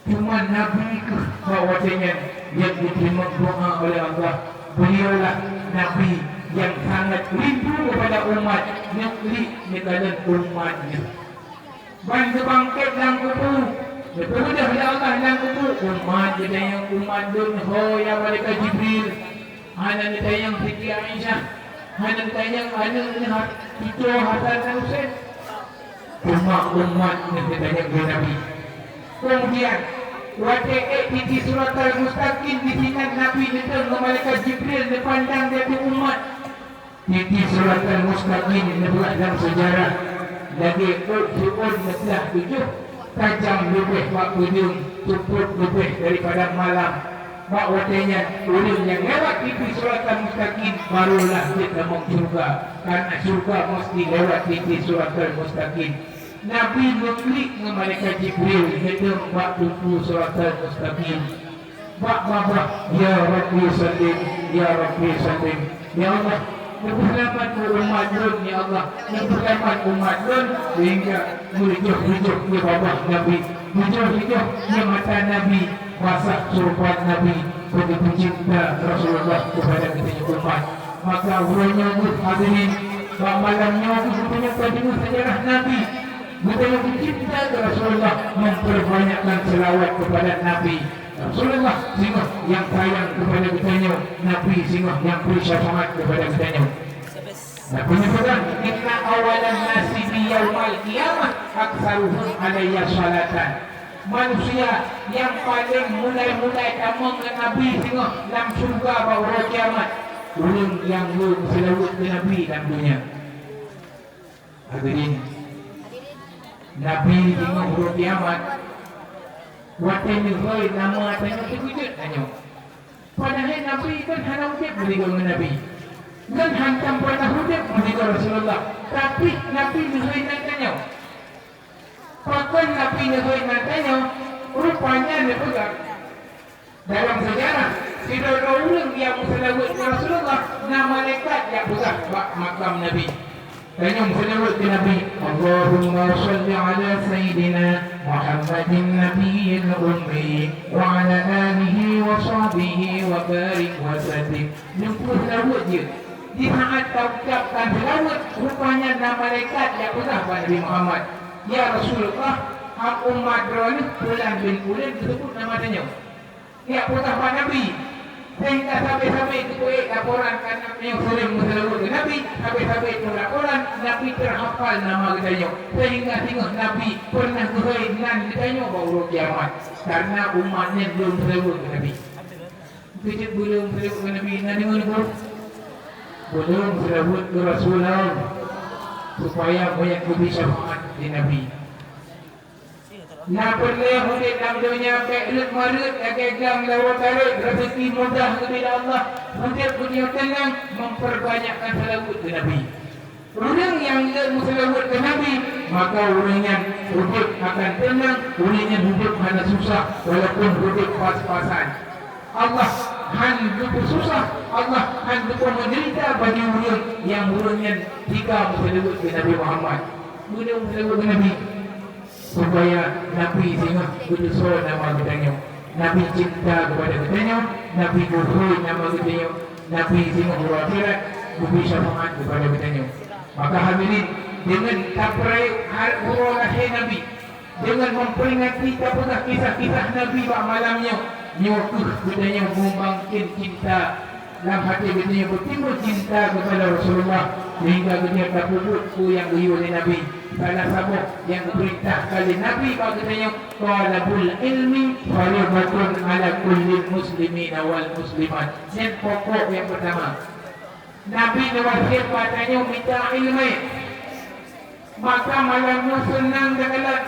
Cuma Nabi ke bahawasanya yang diterima doa oleh Allah. Beliaulah Nabi yang sangat rindu kepada umat negeri negara umatnya. Bantu bangkit dalam kubur. Berpemudah oleh Allah dalam kubur. Umat jadi yang umat dun ho yang malaikat Jibril. Hanya kita yang Siti Aisyah. Hanya tayang ada itu Hasan dan Husain. Umat yang ditayang oleh Nabi. Kemudian wajah di surat Al-Mustaqim di sini Nabi datang ke malaikat Jibril dipandang dia tu umat. Di surat Al-Mustaqim dibuat dalam sejarah lagi Qur'an telah 7 tajam lebih waktu ujung cukup lebih daripada malam. Mak wajahnya ulang yang lewat di surat Al-Mustaqim barulah kita mau surga karena surga mesti lewat di surat Al-Mustaqim. Nabi mengklik ke malaikat Jibril kita waktu surat Al-Mustaqim. Bak ya Rabbi sallim ya Rabbi sallim ya Allah selamat umat Nun ya Allah selamat umat Nun sehingga murid-murid ya Bapa Nabi murid-murid ya mata Nabi basah surpat Nabi begitu cinta Rasulullah kepada kita umat. Maka urangnya hadirin malamnya kita punya sejarah Nabi betul cinta Rasulullah memperbanyakkan selawat kepada Nabi Rasulullah sehingga yang sayang kepada kita Nabi sehingga yang beri syafaat kepada kita. Nah penyebutkan inna awalan nasi biyawmal qiyamah aksaruhum alayya salatan. Manusia yang paling mulai tamang ke Nabi sehingga dalam surga bahawa kiamat ulun yang selawat ke Nabi dalam dunia. Hadirin Nabi sehingga bahawa kiamat wajah ni hoi nama tanya terwujud hanya. Padahal Nabi kan hanya wujud berikan Nabi dan hantam pada wujud berikan Rasulullah. Tapi Nabi ni hoi nak tanya. Pakon Nabi ni hoi nak tanya. Rupanya dia pegang dalam sejarah tidak ada orang yang selawat ke Rasulullah nama malaikat yang pegang makam Nabi. Tanya selawat ke Nabi Allahumma salli ala Sayyidina Muhammadin Nabiyil Ummi wa ala alihi wa sahbihi wa barik wa sallim. Nyempur selawat je. Di saat kau ucapkan selawat rupanya nama malaikat yang pegang Nabi Muhammad. Ya Rasulullah hak umat drone Fulan bin Fulan disebut nama dia. Ya pegang Nabi. Sehingga sampai-sampai itu laporan karena yang sering menselawat ke Nabi sampai-sampai itu laporan Nabi terhafal nama kita sehingga Nabi pernah berhubungan ditanya bahawa kiamat karena umatnya belum selawat ke Nabi. Kita belum selawat ke Nabi nanti menurut belum selawat ke Rasulullah supaya banyak lebih syafaat di Nabi. Nak boleh murid dalam dunia kelut marut kegang lawat tarik rezeki mudah kepada Allah mudah punya tenang memperbanyakkan selawat ke Nabi. Orang yang selawat ke Nabi, maka orangnya hidup akan tenang, orangnya hidup hanya susah, walaupun hidup pas-pasan. Allah hidup susah, Allah hidup menderita bagi orang yang orangnya tiga selawat ke Nabi Muhammad. Mudah selawat ke Nabi supaya Nabi sehingga berdosa nama katanya, Nabi cinta kepada katanya, Nabi berhubung nama katanya, Nabi sehingga berakhirat beri syafaat kepada katanya. Maka hadirin, dengan taprai huruf lahir Nabi, dengan memperingati apakah kisah-kisah Nabi pada malamnya, nyokut katanya membangkit cinta dalam hati katanya, bertimbul cinta kepada Rasulullah sehingga katanya terpupukku yang beri oleh Nabi. Salah sabuk yang diperintah kali Nabi katanya, talabul ilmi fardhatun ala kulli muslimin wal muslimat. Yang pokok yang pertama, Nabi nawasir katanya minta ilmu, maka malamnya senang dengan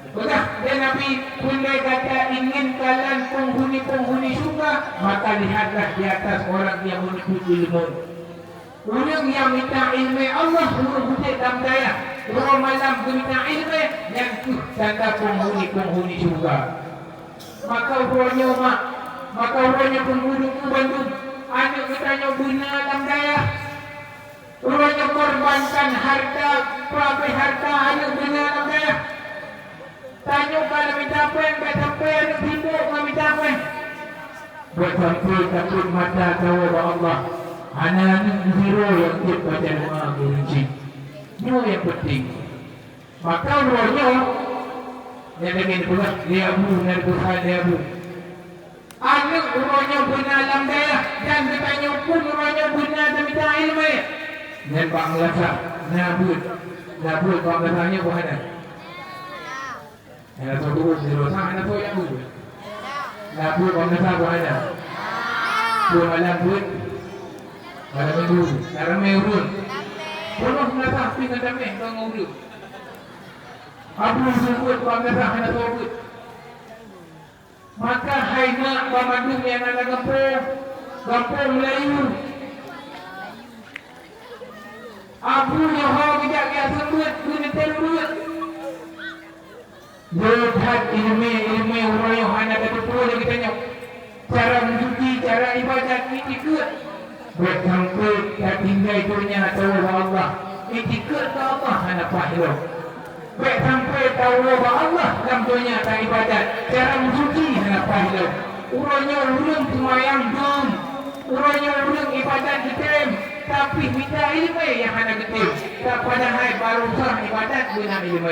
betul. Dan Nabi pundai kata ingin kalian penghuni-penghuni syurga, maka lihatlah di atas orang yang menuntut ilmu. Orang yang minta ilmu Allah suruh hujat dalam daya. Orang malam minta ilmu yang tu tanda penghuni-penghuni syurga. Maka orangnya penghuni Bandung, anak katanya guna dalam daya. Orangnya korbankan harta, pakai harta anak guna dalam daya. Tanya kalau minta apa yang tak sampai anak timbuk kalau minta apa. Buat sampai takut mata tahu Allah. Anak-anak zero yang dia baca doa berunci. Ini yang penting. Maka rohnya yang ingin pula dia abu, dia abu. Anak rohnya benar dalam daya dan katanya pun rohnya benar dan minta ilmu. Dan Pak Melasa nabut Pak Melasanya bukan. Anak tu turun zero sang anak tu yang abu. Nabut Pak Melasa bukan. Dua malam pun. Malam minggu, ramai urun. Penuh Melasa dengan ramai orang urun. Abu sebut Pak Melasa anak tu urun. Maka hai nak Bandung yang ada kampung Melayu. Abu yang hau tidak dia sebut guna telur. Lihat ilmu orang yang hanya ada betul yang kita nyok. Cara mencuci, cara ibadat etikut. Buat sampai tak tinggal itunya tahu Allah. Etikut ke Allah hanya pahil. Buat sampai tahu Allah dalam dunia tak ibadat. Cara mencuci hanya pahil. Urangnya urang semayang dum. Urangnya urang ibadat ditem. Tapi minta ilmu yang hanya getim. Tak padahal baru sah ibadat guna ilmu.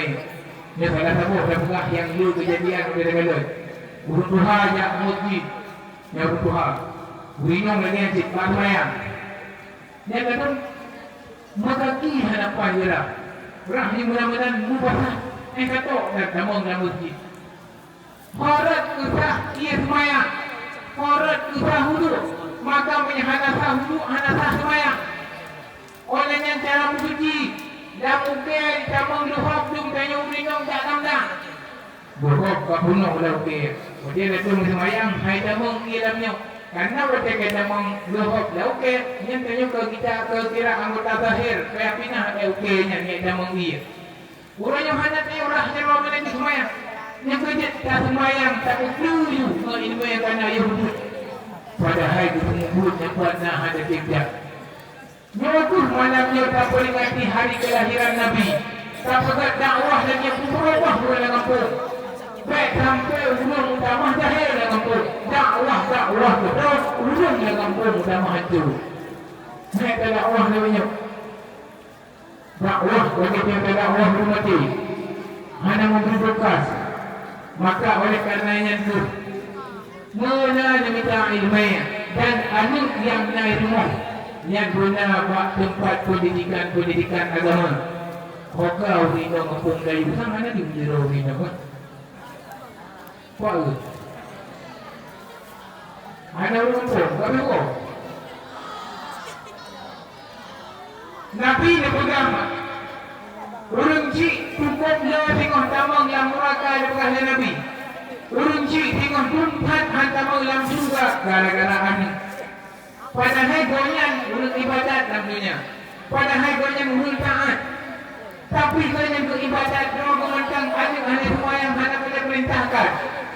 Ini salah satu pegah yang dulu kejadian bila-bila. Urut Tuhan yang masjid. Yang urut Tuhan. Berinyong lagi yang cik. Pak semayang. Dia kata, makaki hanya pahira. Rahim mudah-mudahan mubasah. Kata, dan damang dalam masjid. Farat usah ia semayang. Farat usah hudu. Maka punya hanasah hudu, hanasah semayang. Olehnya cara mencuci. Dah mungkin damang duhab dum tanya berinyong tak tamdah. Duhab tak bunuh dah okey. Dia datang semayang, hai damang ilamnya. Karena kita kata menglohok dah okey, yang tanya ke kita ke kira anggota zahir, kayak pinah dah okeynya ni dah mengia. Orang yang hendak ni orang yang mana ni semayang, yang kerja tak semayang tak setuju dengan ilmu yang kena Yahudi. Padahal disebut yang pernah ada tidak. Nyuruh malamnya tak peringati hari kelahiran Nabi. Tak pegat dakwah dan yang berubah dalam kampung. Baik sampai ulung utama zahir dalam kampung. Dakwah betul ulung dalam kampung utama itu. Baik dakwah namanya. Dakwah bagi kita dakwah mati. Hanya memberi bekas. Maka oleh karenanya itu mula minta ilmu dan anak yang naik rumah yang guna buat tempat pendidikan agama. Kau rino kampung dari besar mana di bujiro rino kan? Kuat. Ada orang pun, kami kau. Nabi ni pegang. Orang cik cukup dia tengok tamang yang muraka di pegang Nabi. Orang cik tengok tumpat hantamang yang juga gara-gara ani. Padahal goyan urut ibadat dalam dunia. Padahal banyak taat. Tapi banyak beribadat doa mengangkang anak-anak semua yang hana boleh perintahkan.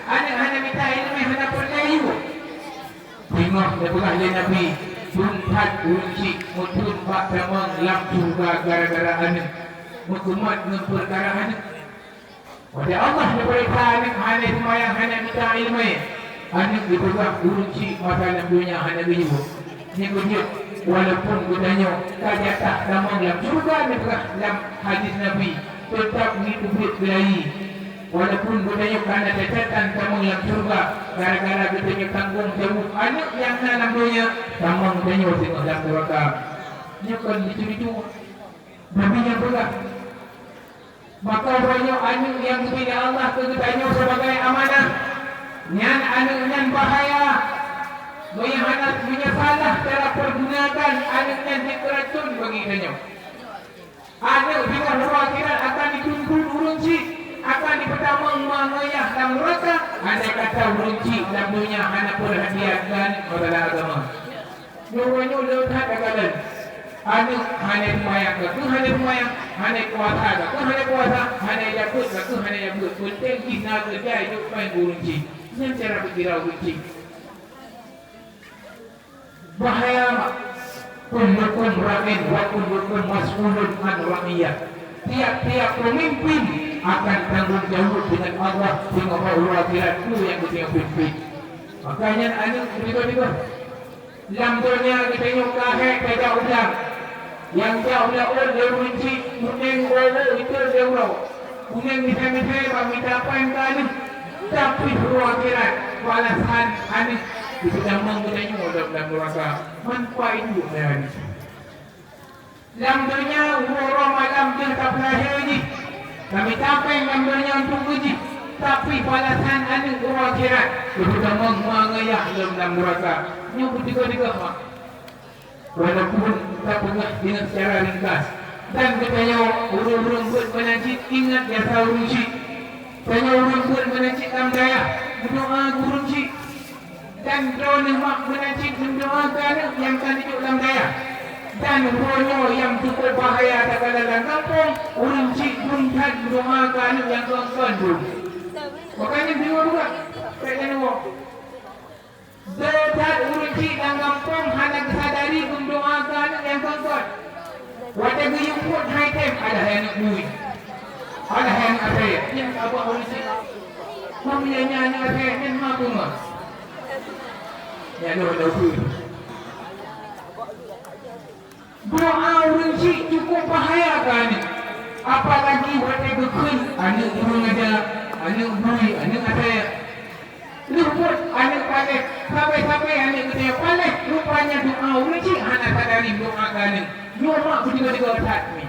Anak-anak minta ilmu yang hana perlayu. Tengok lepas dia Nabi Tuntat unci mutun pak tamang lam juga gara-gara anak. Mukumat dengan perkara anak. Pada Allah daripada anak-anak semua yang hana minta ilmu. Anak dipegang unci masa dalam dunia hana biyu. Ini kunjung. Walaupun gudanya kajatah tamang lam juga dalam hadis Nabi tetap hidup belahi. Walaupun gudanya kerana catatan tamang lam surga gara-gara gudanya tanggung jawab anak yang dalam dunia tamang gudanya tengok dalam neraka. Ini kan lucu-lucu. Nabi yang pegang. Maka banyak anak yang kepada Allah kegudanya sebagai amanah. Nyan anak-anak bahaya. Yang anak punya salah cara pergunakan anaknya dikeracun bagi dia. Anak bila perwakilan akan dituntut urunci, akan dipertamang mengayah dalam neraka. Andai kata urunci dalam dunia anak perhatian kepada agama. Dua-duanya letak agalan. Anak hanya semayang ke, hanya semayang, hanya kuasa ke, hanya kuasa, hanya jabut ke, hanya jabut. Penting kita kerja hidup main urunci. Yang cara berkira urunci. Bahaya kullukum ra'in wa kullukum mas'ulun an ra'iyah. Tiap-tiap pemimpin akan tanggung jawab dengan Allah dengan Allah itu yang kita pimpin. Makanya anak juga dalam dunia kita tengok kahek kerja ulang. Yang jauh lawan dia benci kuning orang itu dia orang. Kuning misal-misal minta apa yang kali. Tapi perwakilan balasan anak itu damang budaya dalam neraka. Manfaat itu dari. Dalam dunia orang malam dia tak lahir lagi. Kami tapeng dalam dunia untuk uji. Tapi balasan anak perwakilan itu damang mengayah dalam neraka. Ini tiga-tiga mak. Walaupun tak pernah dengan secara ringkas. Dan katanya urung-urung buat menajid ingat jasa urunci. Tanya urung buat menajid dalam daya. Berdoa urunci. Dan doa mak menajid mendoakan yang kan hidup dalam daya. Dan ronyo yang cukup bahaya tak dalam kampung. Urunci tuntat berdoakan yang kawan-kawan dulu. Makanya dia juga. Kaya ni Zat urunci dalam kampung hanya kesadari mendoakan yang kawan-kawan. Wadah geyumput high time ada yang nak duit. Ada yang ada yang abang urunci. Mamanya anak ada yang mampu mah. Ya ada duit. Doa urunci cukup bahaya kan? Apalagi wadah gekun anak urung ada, anak duit, anak ada. Luput anak pakai sampai-sampai anak kita pakai rupanya doa urunci anak sadari doa kan. Nyoma ketiga-tiga otak ni.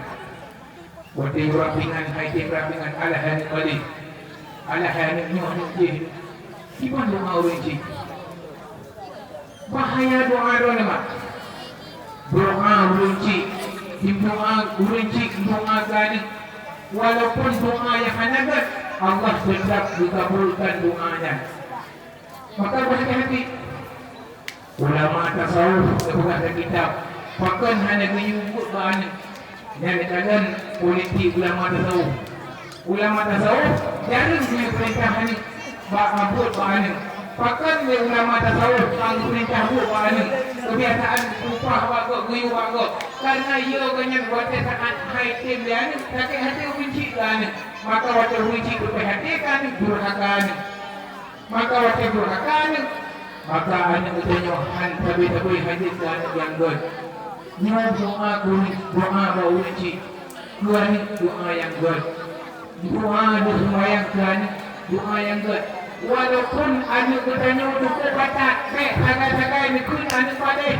Wati rapingan, haiti rapingan, ala hani kali. Ala hani nyoma ni. Siapa doa urunci? Bahaya doa nama. Doa urunci, doa urunci, doa kan. Walaupun doa yang hanagat, Allah tetap dikabulkan doanya. Maka berhati-hati. Ulama tasawuf sebuah kitab. Pakan hanya menyebut bahan. Yang dikatakan politik ulama tasawuf. Ulama tasawuf jarang punya perintahan buat bahan. Pakan ulama tasawuf yang perintah buat bahan. Kebiasaan upah wakil, guyuh wakil. Karena ia banyak buat saat high time dia ni. Sakit hati benci kan. Maka wakil benci berperhatikan durhakan. Maka wakil durhakan. Maka anak ketenyohan tabi-tabi hadis anak yang good. Nyawa doa kulit, doa bauci. Doa ni doa yang good. Doa doa yang kan, doa yang good. Walaupun anak ketenyo cukup batat, sagai-sagai ni kun anak pada.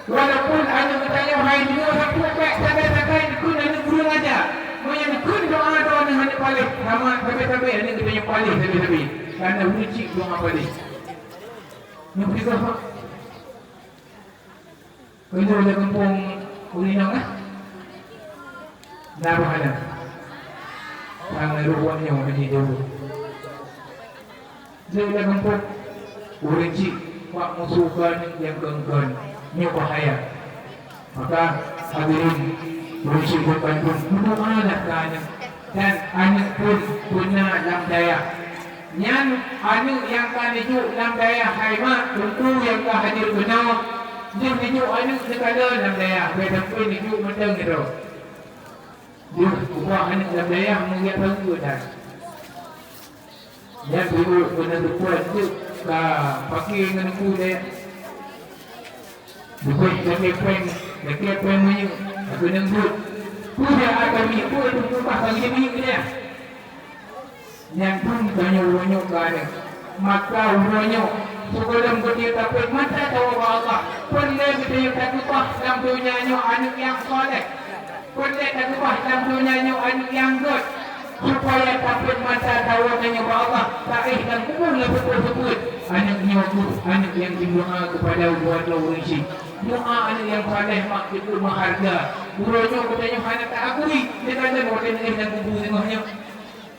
Walaupun anak ketenyo hai dua satu sagai-sagai ni kun anak guru aja. Moyan kun doa ni anak pada. Sama tabi-tabi anak ketenyo pada tabi-tabi. Karena uci doa pada. Nampak apa? Kalau ada kampung Ulinong lah. Nama ada. Tangan ruangnya orang ini dulu. Dia ada kampung Ulinci. Pak musuhkan yang genggan. Ini bahaya. Maka hadirin berusia bukan pun berdoalah kerana dan anak pun guna dalam daya yang anak yang kan hidup dalam daya haimat tentu yang kan hadir benar dia hidup anak sekala dalam daya beda pun hidup macam itu dia ubah anak dalam daya mengingat tahu dah yang dulu benar berpuas tu pakai dengan aku dia bukan lagi pen punya aku nembut ku dia akan ikut itu ubah bagi dia punya dia yang pun banyak kan maka banyak sebelum dia dapat mata tahu Allah pernah kita yang tak ubah dalam dunia anak yang soleh pernah tak ubah dalam dunia anak yang good supaya dapat mata tahu tanya Allah taih dan kubur betul-betul anaknya anak yang didoa kepada buat lawisi doa anak yang saleh mak itu berharga gurunya katanya anak tak akui dia kata boleh dan kubur tengahnya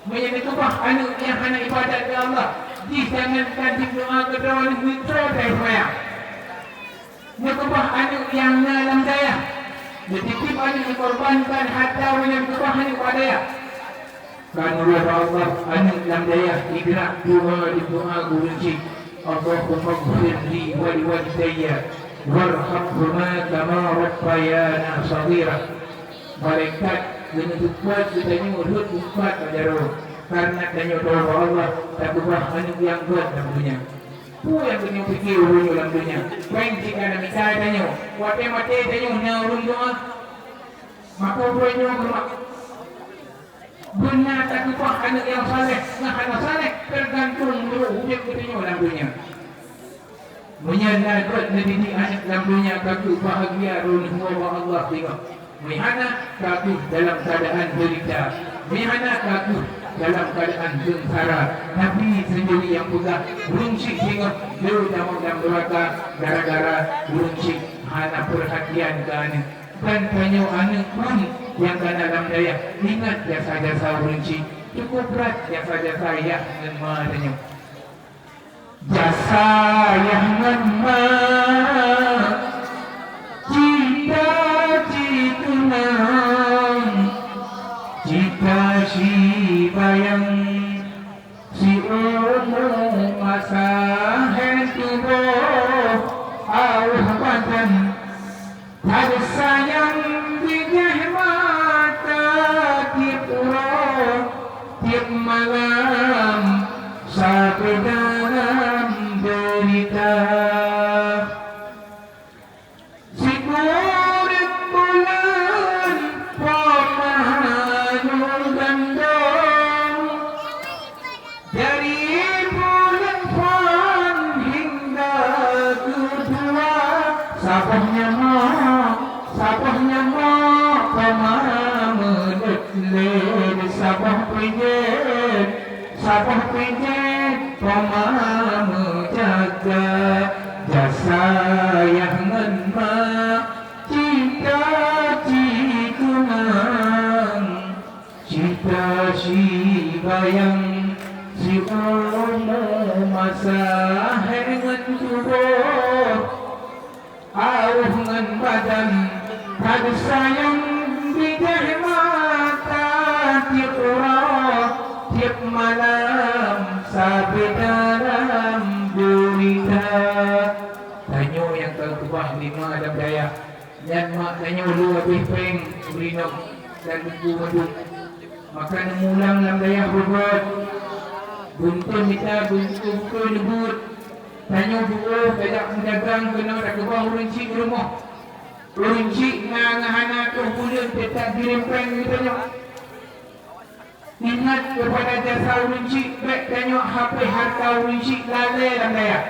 menjadi tubah anak yang anak ibadat ke Allah jangankan doa ke doa withdraw dari semaya dia tubah anak yang dalam daya jadi tip anak dikorbankan hatta yang tubah anak pada kan Allah anak dalam daya digerak doa gurunci Allahumma ghfir li wa liwalidayya warhamhuma kama rabbayana shaghira malaikat dengan buat kita ni urut buat ajaran karena tanya doa Allah tak ubah anak yang buat dalam dunia tu yang kena fikir urut dalam dunia baik jika ada misal tanya mati tanya urut doa maka urutnya bermak benar tak ubah anak yang saleh nah anak saleh tergantung urut kita dalam dunia menyenangkan mendidik anak dalam dunia kaki bahagia rumah Allah tengok mihana kaki dalam keadaan derita mihana kaki dalam keadaan sengsara Nabi sendiri yang pegang beruncing tengok dia dalam neraka gara-gara beruncing hana perhatian ke anak dan tanya anak pun yang kan dalam daya ingat jasa-jasa beruncing cukup berat jasa-jasa yang mengenai jasa yang lama jika si bayang si umum masa hentuboh awah badan ada sayang bijah mata tiap roh tiap malam sampai dalam derita si kulit bulan pemanul gandong dari bulan pan hingga kedua sabahnya mak pemamedet led sabah pinjet pemaham jaga jasa yang ngenmak cinta cikunang cinta si bayang si umu masa hengen tubuh auh ngen badan ada sayang bijah mata tiap orang tiap malam sampai dalam derita tanya yang terkubah lima ada daya dan mak tanya dulu habis peng berinok dan buku madu makan mulang dalam daya berbuat buntun kita buku nyebut tanya dulu kajak mendagang kena tak kebah urunci ke rumah urunci ngahana tu bulan tetap kirim peng tanya ingat kepada jasa urunci baik tanya HP harta urunci lalai dalam daya